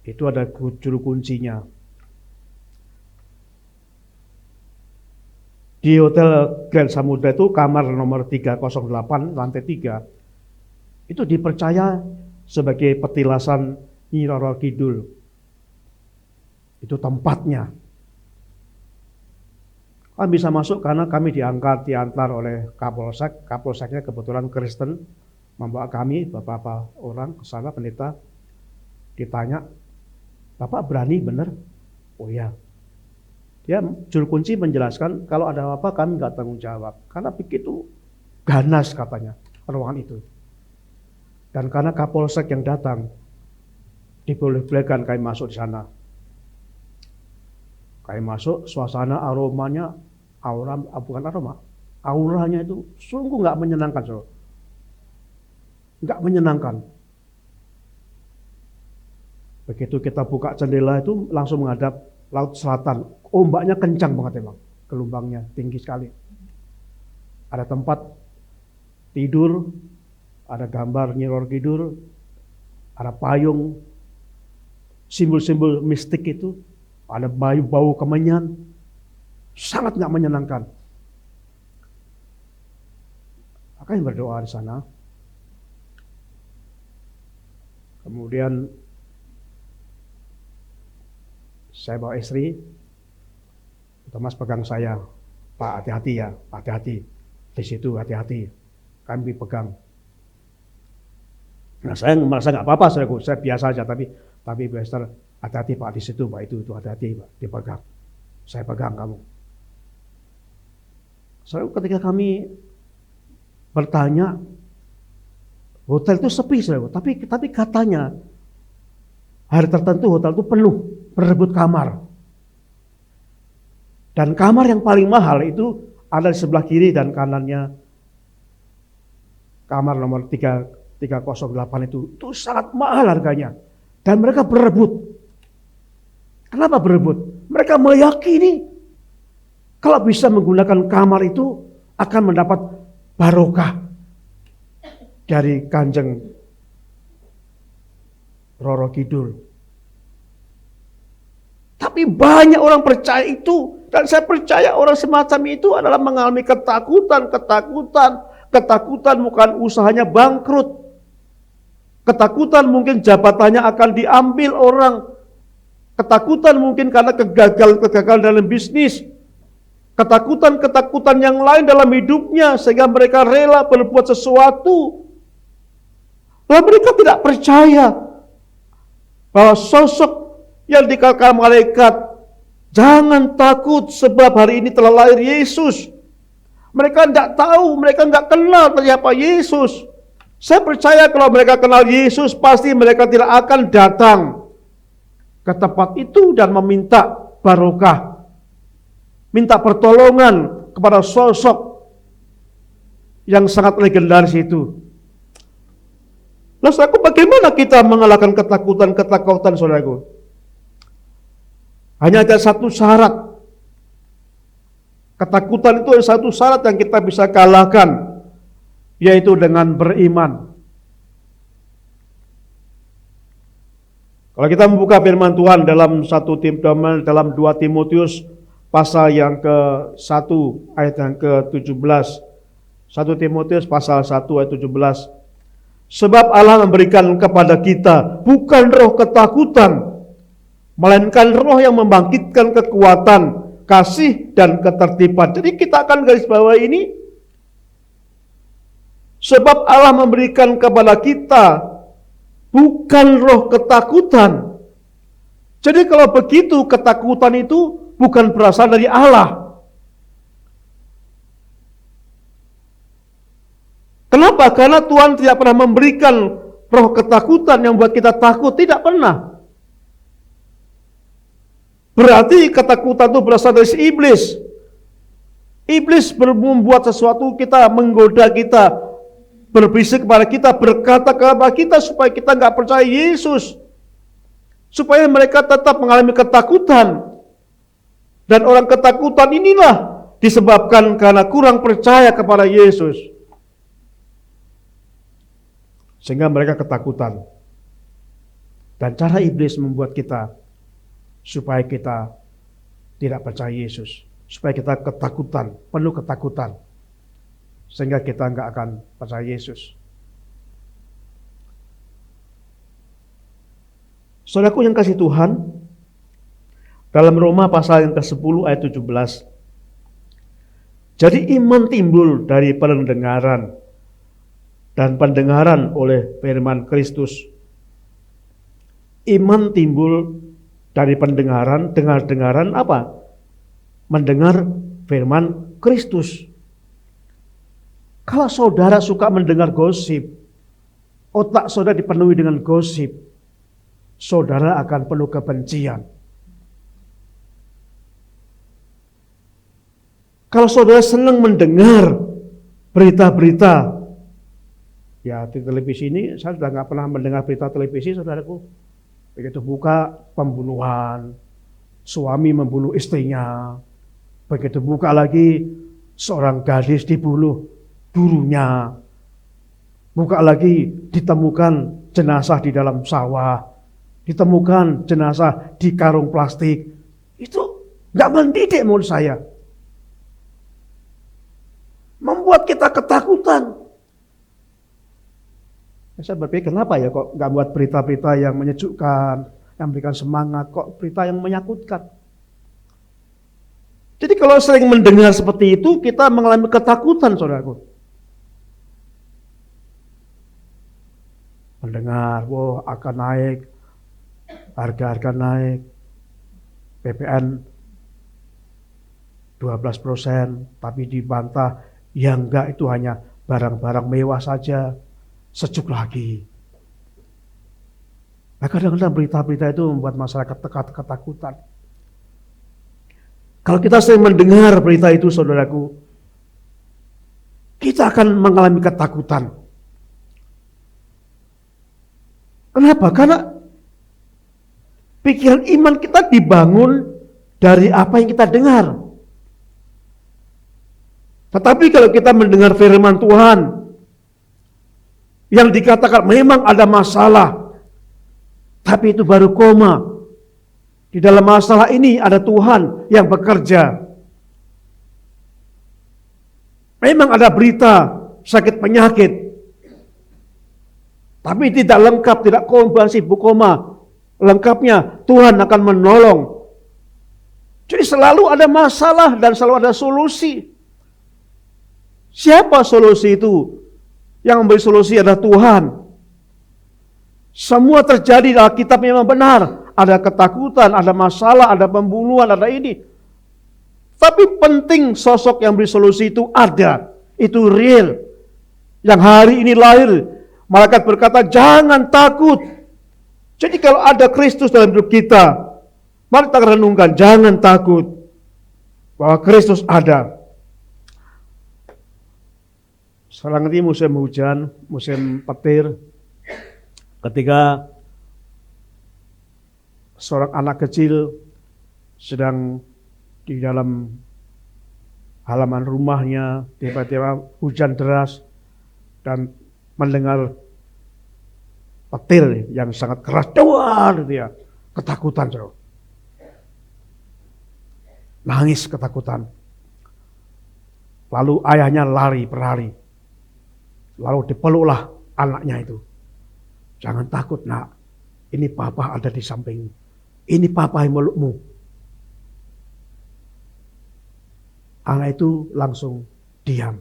Itu ada juru kuncinya. Di Hotel Grand Samudra itu kamar nomor 308 lantai 3 itu dipercaya sebagai petilasan Nyi Roro Kidul. Itu tempatnya. Kami bisa masuk karena kami diantar oleh Kapolsek. Kapolseknya kebetulan Kristen, membawa kami beberapa orang ke sana, pendeta. Ditanya, "Bapak berani benar?" "Oh ya." Dia juru kunci menjelaskan kalau ada apa kami nggak tanggung jawab. Karena begitu ganas katanya ruangan itu. Dan karena Kapolsek yang datang, diboleh-bolehkan kami masuk di sana. Kami masuk, suasana aromanya, auranya itu sungguh nggak menyenangkan, saudara. Nggak menyenangkan. Begitu kita buka jendela itu langsung menghadap Laut Selatan. Ombaknya kencang banget emang, gelombangnya tinggi sekali. Ada tempat tidur, ada gambar Nyi Roro Kidul, ada payung, simbol-simbol mistik itu, ada bau kemenyan, sangat nggak menyenangkan. Makanya berdoa di sana. Kemudian saya bawa istri, Thomas pegang saya, "Pak, hati-hati ya, hati-hati. Di situ hati-hati." Kami pegang. Nah, saya merasa nggak apa-apa, saya biasa aja, tapi Pastor, hati-hati Pak, di situ Pak, itu hati-hati Pak, dipegang. Saya pegang kamu. Ketika kami bertanya, hotel itu sepi, tapi katanya hari tertentu hotel itu penuh, berebut kamar. Dan kamar yang paling mahal itu ada di sebelah kiri dan kanannya kamar nomor 308 itu sangat mahal harganya. Dan mereka berebut. Kenapa berebut? Mereka meyakini kalau bisa menggunakan kamar itu akan mendapat barokah dari Kanjeng Roro Kidul. Tapi banyak orang percaya itu, dan saya percaya orang semacam itu adalah mengalami ketakutan bukan usahanya bangkrut. Ketakutan mungkin jabatannya akan diambil orang. Ketakutan mungkin karena kegagalan dalam bisnis. Ketakutan yang lain dalam hidupnya sehingga mereka rela berbuat sesuatu. Lalu mereka tidak percaya bahwa sosok yang dikatakan malaikat, "Jangan takut sebab hari ini telah lahir Yesus." Mereka tidak tahu, mereka tidak kenal siapa Yesus. Saya percaya kalau mereka kenal Yesus, pasti mereka tidak akan datang ke tempat itu dan meminta barokah, minta pertolongan kepada sosok yang sangat legendaris itu. Lalu saudaraku, bagaimana kita mengalahkan ketakutan, saudaraku? Hanya ada satu syarat. Ketakutan itu ada satu syarat yang kita bisa kalahkan, yaitu dengan beriman. Kalau kita membuka firman Tuhan dalam 2 Timotius pasal yang ke-1 ayat yang ke-17. 1 Timotius pasal 1 ayat 17. Sebab Allah memberikan kepada kita bukan roh ketakutan, melainkan roh yang membangkitkan kekuatan, kasih, dan ketertiban. Jadi kita akan garis bawah ini. Sebab Allah memberikan kepada kita bukan roh ketakutan. Jadi kalau begitu, ketakutan itu bukan berasal dari Allah. Kenapa? Karena Tuhan tidak pernah memberikan roh ketakutan yang buat kita takut. Tidak pernah. Berarti ketakutan itu berasal dari si iblis. Iblis membuat sesuatu kita, menggoda kita, berbisik kepada kita, berkata kepada kita supaya kita nggak percaya Yesus. supaya mereka tetap mengalami ketakutan. Dan orang ketakutan inilah disebabkan karena kurang percaya kepada Yesus. Sehingga mereka ketakutan. Dan cara iblis membuat kita supaya kita tidak percaya Yesus. Supaya kita ketakutan, penuh ketakutan. Sehingga kita enggak akan percaya Yesus. Saudaraku yang kasih Tuhan, dalam Roma pasal yang ke-10 ayat 17. Jadi iman timbul dari pendengaran dan pendengaran oleh firman Kristus. Iman timbul dari pendengaran, dengar-dengaran apa? Mendengar firman Kristus. Kalau saudara suka mendengar gosip, otak saudara dipenuhi dengan gosip, saudara akan penuh kebencian. Kalau saudara senang mendengar berita-berita, ya di televisi ini saya sudah nggak pernah mendengar berita televisi, saudaraku. Begitu buka pembunuhan, suami membunuh istrinya. Begitu buka lagi seorang gadis dibunuh gurunya. Buka lagi ditemukan jenazah di dalam sawah, ditemukan jenazah di karung plastik. Itu nggak mendidik menurut saya. Membuat kita ketakutan. Saya berpikir kenapa ya kok nggak buat berita-berita yang menyejukkan, yang memberikan semangat, kok berita yang menyakutkan. Jadi kalau sering mendengar seperti itu, kita mengalami ketakutan, saudaraku. Mendengar, wah akan naik, harga naik, PPN 12%, tapi dibantah, ya enggak itu hanya barang-barang mewah saja. Sejuk lagi. Nah, kadang-kadang berita-berita itu membuat masyarakat ketakutan. Kalau kita sering mendengar berita itu, saudaraku, kita akan mengalami ketakutan. Kenapa? Karena pikiran iman kita dibangun dari apa yang kita dengar. Tetapi kalau kita mendengar firman Tuhan, yang dikatakan memang ada masalah, tapi itu baru koma. Di dalam masalah ini ada Tuhan yang bekerja. Memang ada berita sakit penyakit, tapi tidak lengkap, tidak komprehensif, koma. Lengkapnya Tuhan akan menolong. Jadi selalu ada masalah dan selalu ada solusi. Siapa solusi itu? Yang memberi solusi adalah Tuhan. Semua terjadi dalam kitab memang benar. Ada ketakutan, ada masalah, ada pembunuhan, ada ini. Tapi penting sosok yang beri solusi itu ada. Itu real. Yang hari ini lahir. Malaikat berkata, jangan takut. Jadi kalau ada Kristus dalam hidup kita, mari kita renungkan, jangan takut. Bahwa Kristus ada. Sekarang ini musim hujan, musim petir, ketika seorang anak kecil sedang di dalam halaman rumahnya, tiba-tiba hujan deras dan mendengar petir yang sangat keras, duar, gitu ya, ketakutan, saudara. Nangis ketakutan. Lalu ayahnya berlari. Lalu dipeluklah anaknya itu. Jangan takut nak, ini papa ada di sampingmu. Ini papa yang melukmu. Anak itu langsung diam.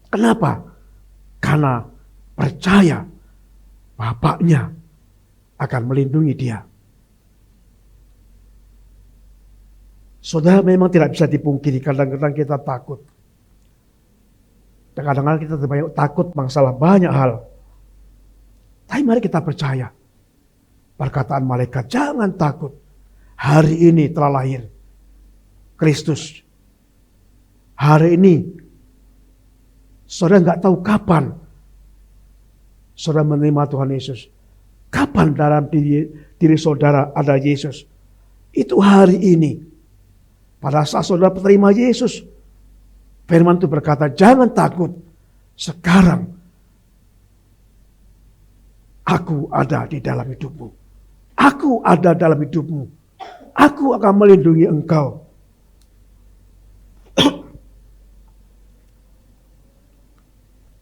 Kenapa? Karena percaya bapaknya akan melindungi dia. Saudara, memang tidak bisa dipungkiri, kadang-kadang kita takut. Kadang-kadang kita terbanyak takut masalah banyak hal. Tapi mari kita percaya. Perkataan malaikat, jangan takut. Hari ini telah lahir Kristus. Hari ini, saudara nggak tahu kapan saudara menerima Tuhan Yesus. Kapan dalam diri saudara ada Yesus? Itu hari ini. Pada saat saudara terima Yesus, firman itu berkata, jangan takut. Sekarang aku ada di dalam hidupmu. Aku ada dalam hidupmu. Aku akan melindungi engkau.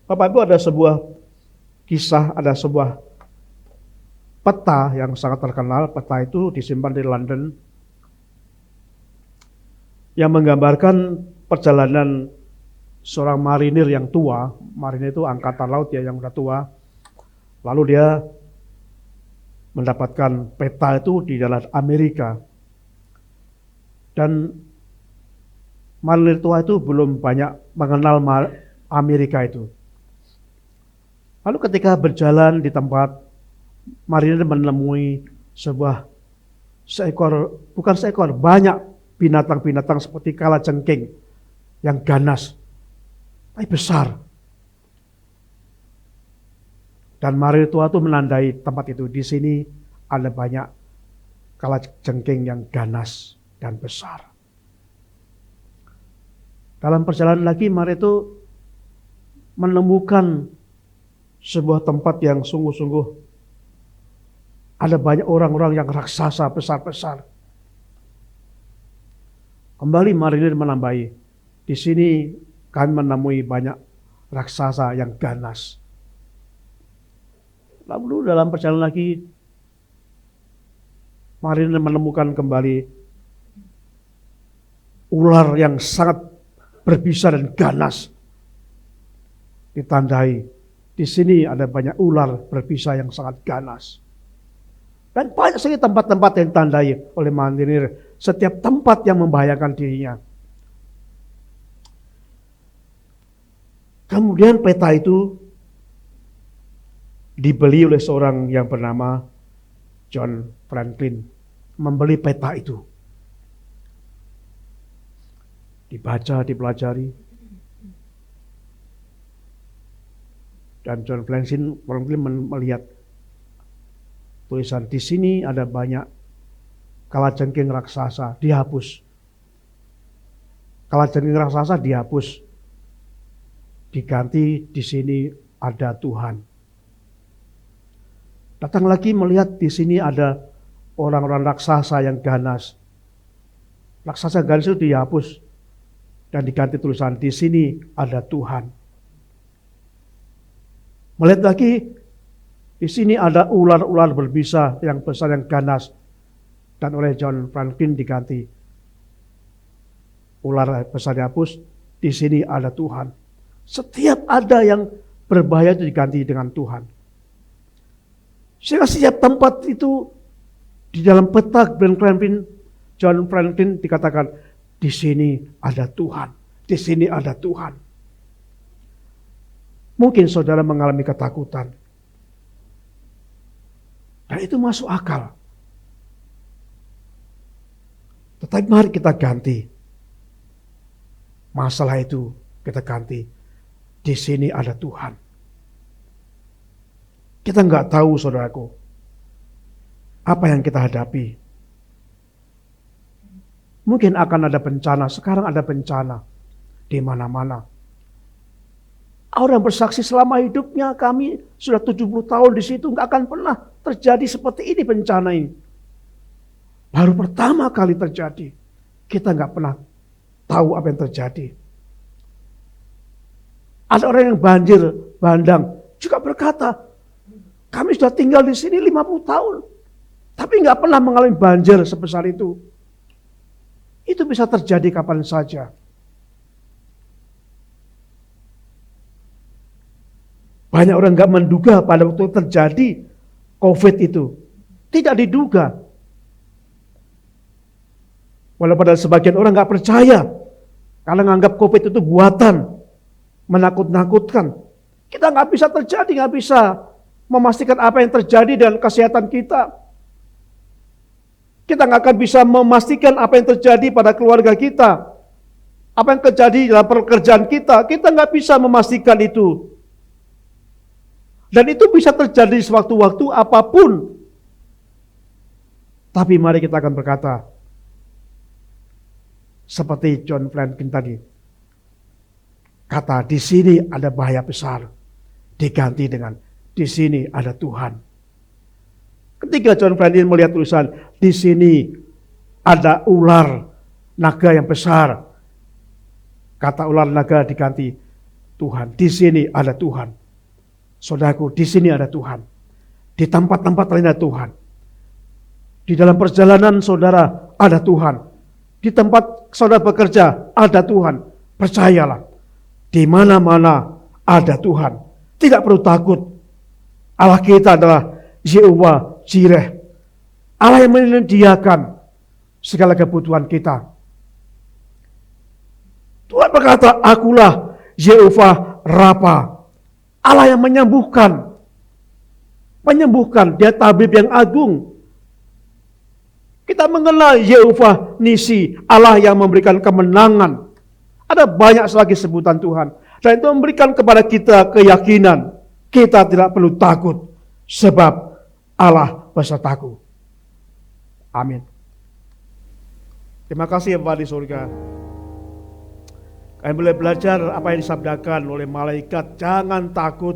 Bapak Ibu, ada sebuah kisah, ada sebuah peta yang sangat terkenal. Peta itu disimpan di London, yang menggambarkan perjalanan seorang marinir yang tua. Marinir itu angkatan laut ya, yang udah tua. Lalu dia mendapatkan peta itu di dalam Amerika. Dan marinir tua itu belum banyak mengenal Amerika itu. Lalu ketika berjalan di tempat, marinir menemui banyak binatang-binatang seperti kalajengking yang ganas, tapi besar. Dan marinir tua itu menandai tempat itu. Di sini ada banyak kalajengking yang ganas dan besar. Dalam perjalanan lagi, marinir itu menemukan sebuah tempat yang sungguh-sungguh ada banyak orang-orang yang raksasa besar-besar. Kembali marinir menambahi, di sini kami menemui banyak raksasa yang ganas. Lalu dalam perjalanan lagi, marinir menemukan kembali ular yang sangat berbisa dan ganas. Ditandai, di sini ada banyak ular berbisa yang sangat ganas. Dan banyak sekali tempat-tempat yang ditandai oleh marinir. Setiap tempat yang membahayakan dirinya. Kemudian peta itu dibeli oleh seorang yang bernama John Franklin. Membeli peta itu. Dibaca, dipelajari. Dan John Franklin melihat tulisan di sini ada banyak kalajengking raksasa, dihapus. Kalajengking raksasa dihapus. Diganti di sini ada Tuhan. Datang lagi melihat di sini ada orang-orang raksasa yang ganas. Raksasa ganas itu dihapus dan diganti tulisan di sini ada Tuhan. Melihat lagi, di sini ada ular-ular berbisa yang besar, yang ganas. Dan oleh John Franklin diganti. Ular besar dihapus, di sini ada Tuhan. Setiap ada yang berbahaya itu diganti dengan Tuhan. Sehingga setiap tempat itu, di dalam peta John Franklin dikatakan, di sini ada Tuhan. Di sini ada Tuhan. Mungkin saudara mengalami ketakutan. Dan itu masuk akal. Tetapi mari kita ganti. Masalah itu kita ganti. Di sini ada Tuhan. Kita nggak tahu saudaraku. Apa yang kita hadapi. Mungkin akan ada bencana. Sekarang ada bencana. Di mana-mana. Orang bersaksi selama hidupnya kami sudah 70 tahun di situ, nggak akan pernah terjadi seperti ini bencana ini. Baru pertama kali terjadi. Kita nggak pernah tahu apa yang terjadi. Ada orang yang banjir bandang juga berkata, kami sudah tinggal di sini 50 tahun, tapi nggak pernah mengalami banjir sebesar itu. Itu bisa terjadi kapan saja. Banyak orang nggak menduga pada waktu terjadi COVID itu. Tidak diduga. Walaupun pada sebagian orang nggak percaya. Karena menganggap COVID itu buatan. Menakut-nakutkan. Kita nggak bisa terjadi, nggak bisa memastikan apa yang terjadi dengan kesehatan kita. Kita nggak akan bisa memastikan apa yang terjadi pada keluarga kita. Apa yang terjadi dalam pekerjaan kita. Kita nggak bisa memastikan itu. Dan itu bisa terjadi sewaktu-waktu apapun. Tapi mari kita akan berkata, seperti John Franklin tadi, kata di sini ada bahaya besar, diganti dengan di sini ada Tuhan. Ketika John Franklin melihat tulisan, di sini ada ular naga yang besar, kata ular naga diganti Tuhan. Di sini ada Tuhan. Saudaraku, di sini ada Tuhan. Di tempat-tempat lain ada Tuhan. Di dalam perjalanan saudara ada Tuhan. Di tempat saudara bekerja ada Tuhan. Percayalah, di mana-mana ada Tuhan. Tidak perlu takut. Allah kita adalah Yehovah Jireh. Allah yang menyediakan segala kebutuhan kita. Tuhan berkata, akulah Yehovah Rafa. Allah yang menyembuhkan. Dia tabib yang agung. Kita mengenal Yehovah Nisi, Allah yang memberikan kemenangan. Ada banyak lagi sebutan Tuhan. Dan itu memberikan kepada kita keyakinan. Kita tidak perlu takut. Sebab Allah besertaku. Amin. Terima kasih Bapa di surga. Kami boleh belajar apa yang disabdakan oleh malaikat. Jangan takut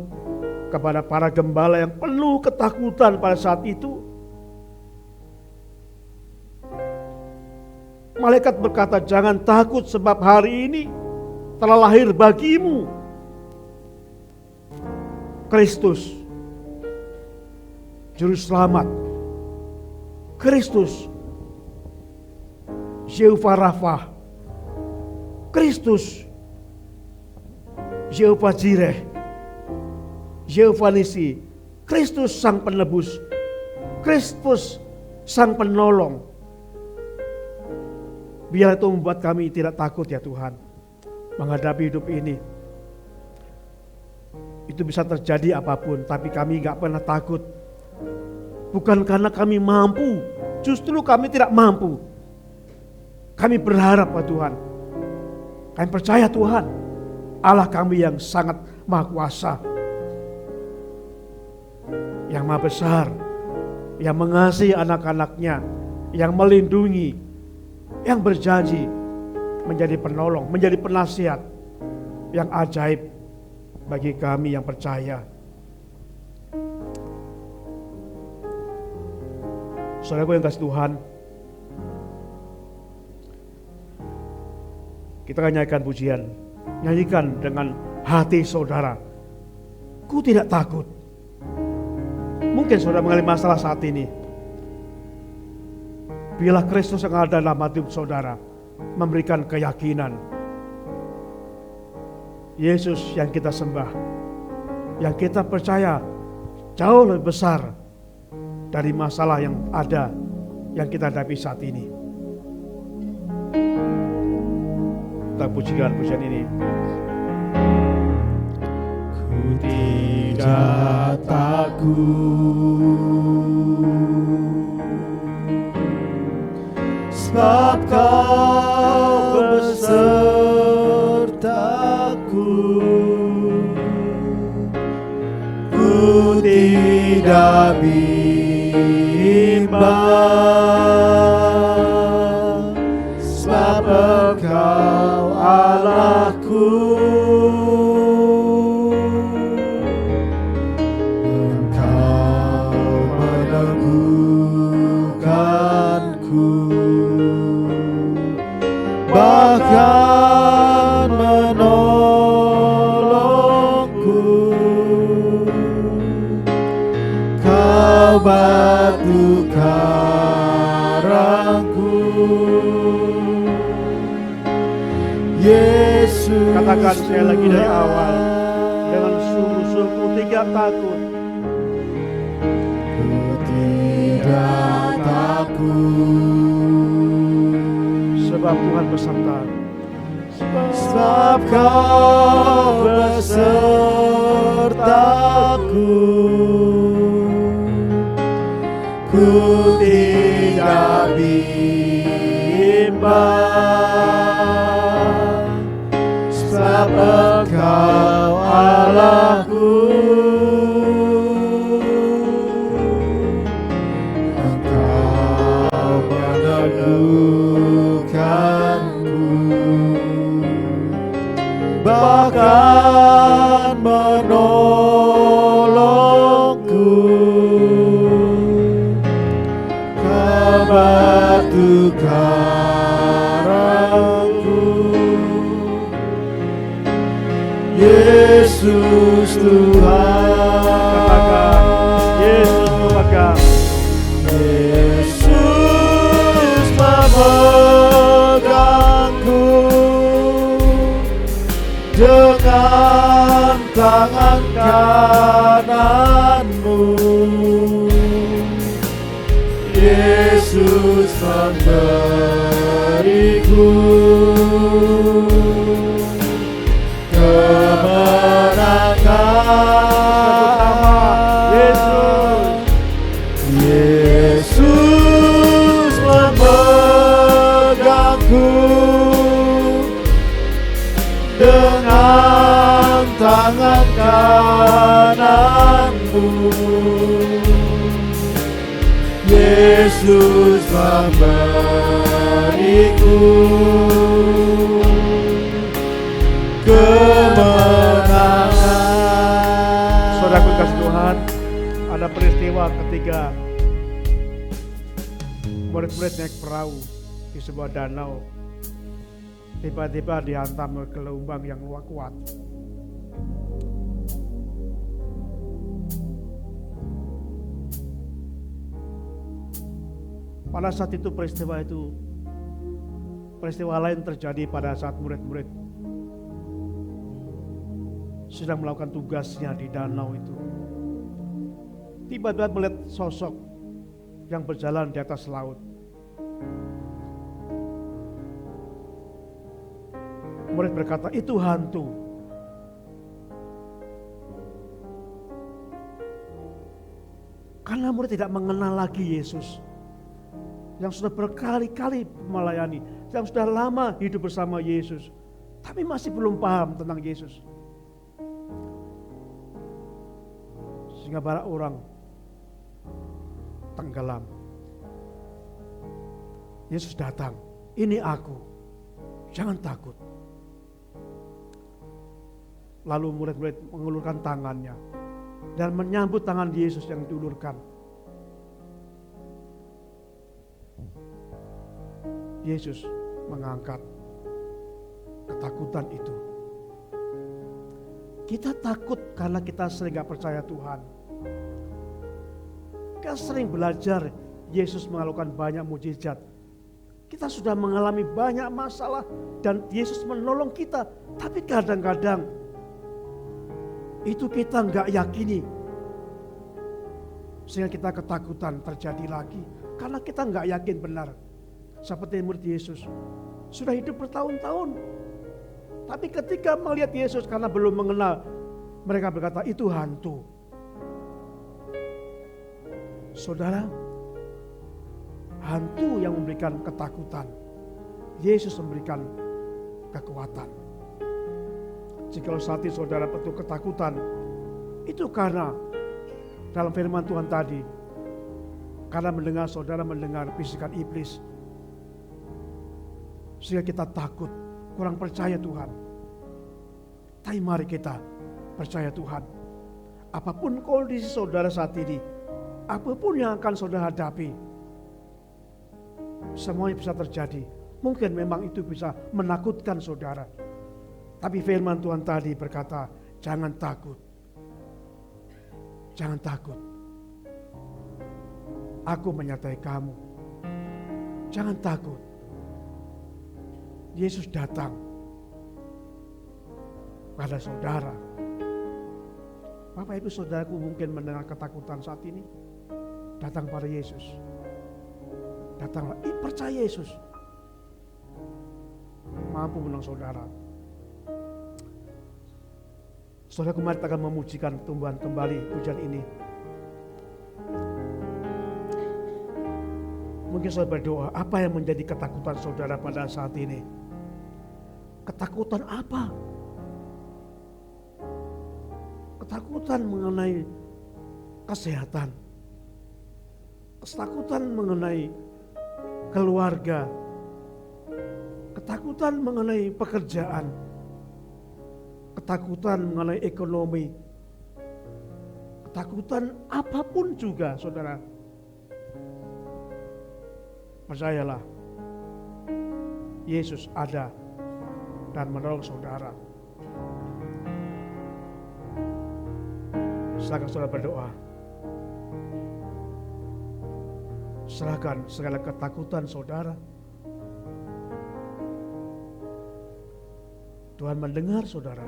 kepada para gembala yang penuh ketakutan pada saat itu. Malaikat berkata, jangan takut sebab hari ini telah lahir bagimu Kristus, Juru Selamat. Kristus, Yehovah Rafa. Kristus, Yehovah Jireh, Yehovah Nisi, Kristus Sang Penebus, Kristus Sang Penolong. Biar itu membuat kami tidak takut ya Tuhan, menghadapi hidup ini. Itu bisa terjadi apapun, tapi kami gak pernah takut. Bukan karena kami mampu, justru kami tidak mampu. Kami berharap pada Tuhan. Kami percaya Tuhan, Allah kami yang sangat maha kuasa, yang maha besar, yang mengasihi anak-anaknya, yang melindungi, yang berjanji menjadi penolong, menjadi penasihat yang ajaib bagi kami yang percaya. Saudaraku yang kasih Tuhan, kita akan nyanyikan pujian. Nyanyikan dengan hati saudara. Ku tidak takut. Mungkin saudara mengalami masalah saat ini. Biarlah Kristus yang ada dalam hati saudara memberikan keyakinan. Yesus yang kita sembah, yang kita percaya jauh lebih besar dari masalah yang ada, yang kita hadapi saat ini. Kita pujikan pujian ini. Ku tidak takut, sebab Kau besertaku. Ku tidak bimbang, sebab Engkau Allahku. Engkau meneguhkanku, bahkan menolongku. Kau batu karangku, Yesus. Katakan sekali lagi dari awal, dengan sungguh-sungguh tidak takut. Ku tidak takut, Sebab Tuhan beserta. sebab Kau besertaku. Ku tidak bimbang, sebab Engkau Allahku. batu karangku. Yesus Tuhan, Katakan, Yesus memegang. Yesus memegangku dengan tangan kananmu. Yesus memberiku kemenangan. Yesus memegangku dengan tangan kananmu. Yesus memberiku kemenangan. Saudaraku kasih Tuhan, ada peristiwa ketika murid-murid naik perahu di sebuah danau. Tiba-tiba dihantam oleh gelombang yang kuat. Pada saat itu peristiwa lain terjadi pada saat murid-murid sedang melakukan tugasnya di danau itu. Tiba-tiba melihat sosok yang berjalan di atas laut. Murid berkata, itu hantu. Karena murid tidak mengenal lagi Yesus yang sudah berkali-kali melayani, yang sudah lama hidup bersama Yesus, tapi masih belum paham tentang Yesus. Sehingga banyak orang tenggelam. Yesus datang, ini aku, jangan takut. Lalu murid-murid mengulurkan tangannya dan menyambut tangan Yesus yang diulurkan. Yesus mengangkat ketakutan itu. Kita takut karena kita sering gak percaya Tuhan. Kita sering belajar Yesus melakukan banyak mukjizat. Kita sudah mengalami banyak masalah dan Yesus menolong kita. Tapi kadang-kadang itu kita gak yakini. Sehingga kita ketakutan terjadi lagi. Karena kita gak yakin benar. Seperti murid Yesus, sudah hidup bertahun-tahun. Tapi ketika melihat Yesus karena belum mengenal, mereka berkata itu hantu. Saudara, hantu yang memberikan ketakutan, Yesus memberikan kekuatan. Jika saat ini saudara penuh ketakutan, itu karena dalam firman Tuhan tadi, karena saudara mendengar bisikan iblis, sehingga kita takut, kurang percaya Tuhan. Tapi mari kita percaya Tuhan. Apapun kondisi saudara saat ini, apapun yang akan saudara hadapi, semuanya bisa terjadi. Mungkin memang itu bisa menakutkan saudara. Tapi firman Tuhan tadi berkata, jangan takut. Jangan takut. Aku menyertai kamu. Jangan takut. Yesus datang pada saudara. Bapak Ibu saudaraku mungkin mendengar ketakutan saat ini. Datang pada Yesus. Datanglah, percaya Yesus. Mampu menang saudara. Saudara kemarin akan memujikan tumbuhan kembali pujian ini. Mungkin saudara berdoa, apa yang menjadi ketakutan saudara pada saat ini? Ketakutan apa? Ketakutan mengenai kesehatan. Ketakutan mengenai keluarga. Ketakutan mengenai pekerjaan. Ketakutan mengenai ekonomi. Ketakutan apapun juga, saudara. Percayalah, Yesus ada dan menolong saudara. Silakan saudara berdoa. Serahkan segala ketakutan saudara. Tuhan mendengar saudara.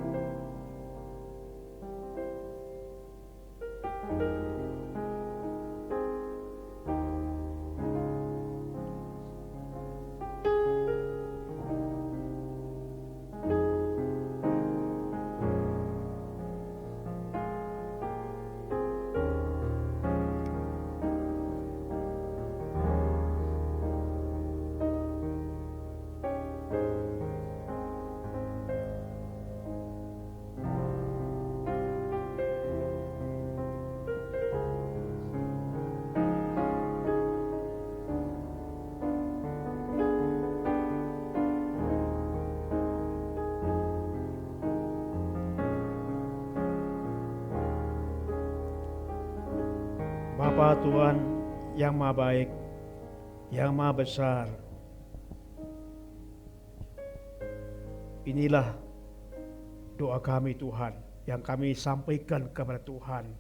Bapa Tuhan yang Maha Baik, yang Maha Besar, inilah doa kami Tuhan, yang kami sampaikan kepada Tuhan.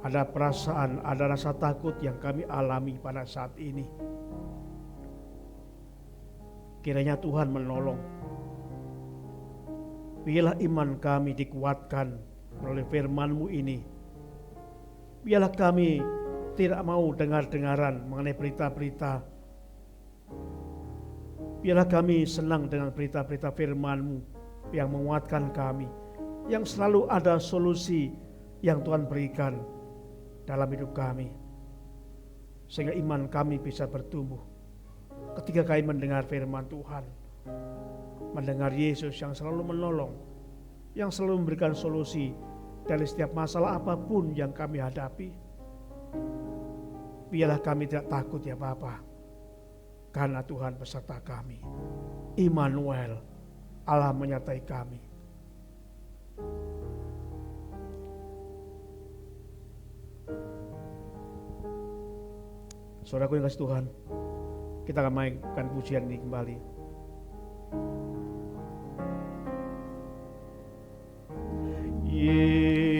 Ada perasaan, ada rasa takut yang kami alami pada saat ini. Kiranya Tuhan menolong. Biarlah iman kami dikuatkan melalui firman-Mu ini. Biarlah kami tidak mau dengar-dengaran mengenai berita-berita. Biarlah kami senang dengan berita-berita firman-Mu yang menguatkan kami, yang selalu ada solusi yang Tuhan berikan dalam hidup kami, sehingga iman kami bisa bertumbuh ketika kami mendengar firman Tuhan, mendengar Yesus yang selalu menolong, yang selalu memberikan solusi dari setiap masalah apapun yang kami hadapi. Biarlah kami tidak takut ya Bapa, karena Tuhan beserta kami. Immanuel, Allah menyertai kami. Saudaraku yang kasih Tuhan, kita akan mainkan pujian ini kembali.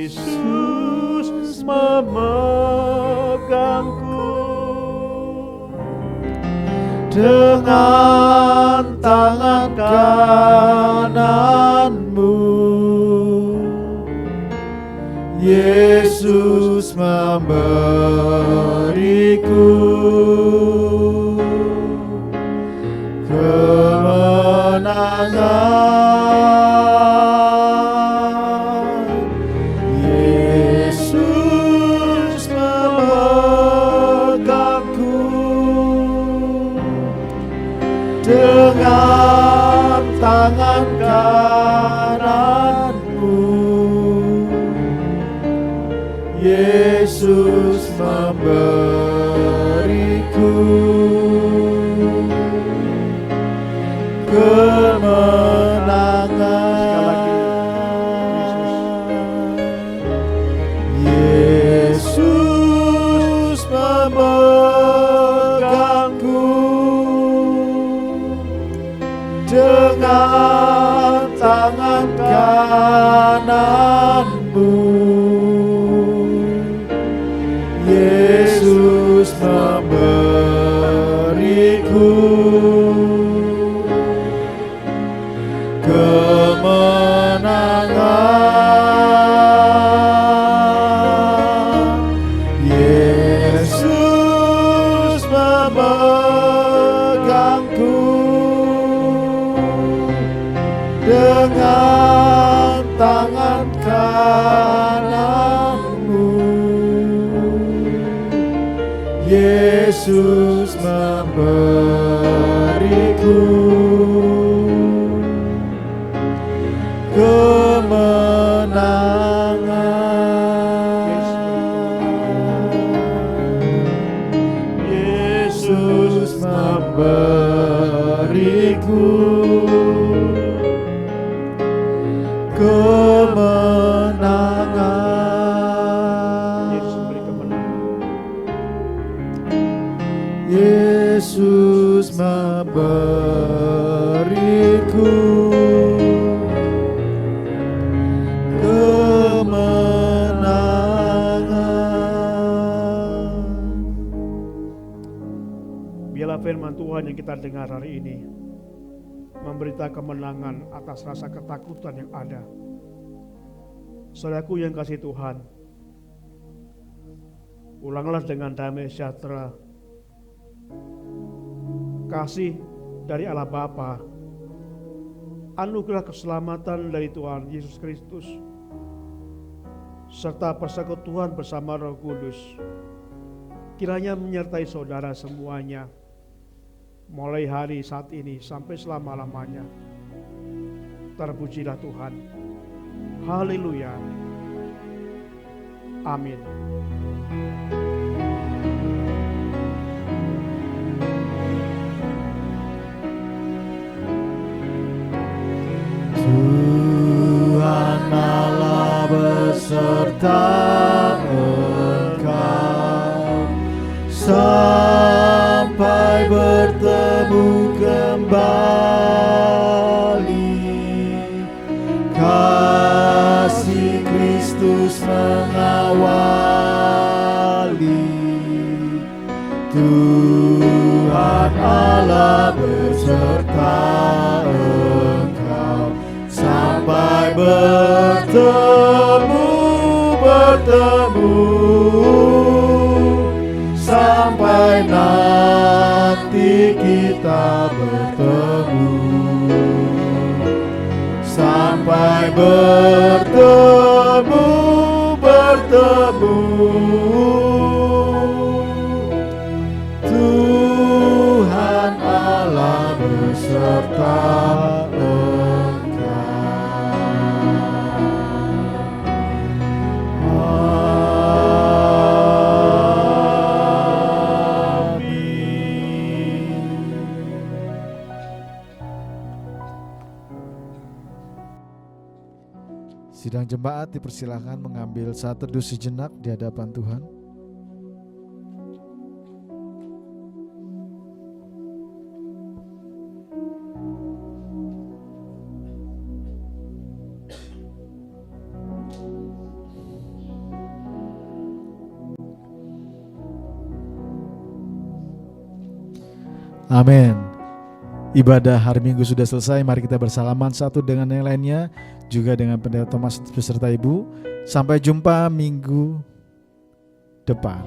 Yesus memegangku dengan tangan kanan-Mu. Yesus memberiku kemenangan. Yesus memegangku dengan tangan kanan-Mu. Yesus memberiku kemenangan. Yesus memegangku dengan tangan kanan-Mu. Yesus memberiku kemenangan. Yesus memegangku dengan tangan kanan-Mu. Yesus memberiku kemenangan. Yesus memberiku kemenangan. Yesus memberi kemenangan. Yesus memberiku kemenangan. Biarlah firman Tuhan yang kita dengar hari ini memberita kemenangan atas rasa ketakutan yang ada. Saudaraku yang kasih Tuhan, ulanglah dengan damai sejahtera, kasih dari Allah Bapa, anugerah keselamatan dari Tuhan Yesus Kristus, serta persekutuan bersama Roh Kudus, kiranya menyertai saudara semuanya, mulai hari saat ini sampai selama-lamanya. Terpujilah Tuhan. Haleluya. Amin. Tuhan Allah beserta engkau sampai bertemu kembali. Kasih Kristus mengawali. Tuhan Allah beserta engkau sampai bertemu sampai nanti kita bertemu, sampai bertemu Tuhan Allah beserta Sidang jemaat dipersilakan mengambil saat teduh sejenak di hadapan Tuhan. Amin. Ibadah hari Minggu sudah selesai. Mari kita bersalaman satu dengan yang lainnya, juga dengan Pendeta Thomas beserta Ibu. Sampai jumpa minggu depan.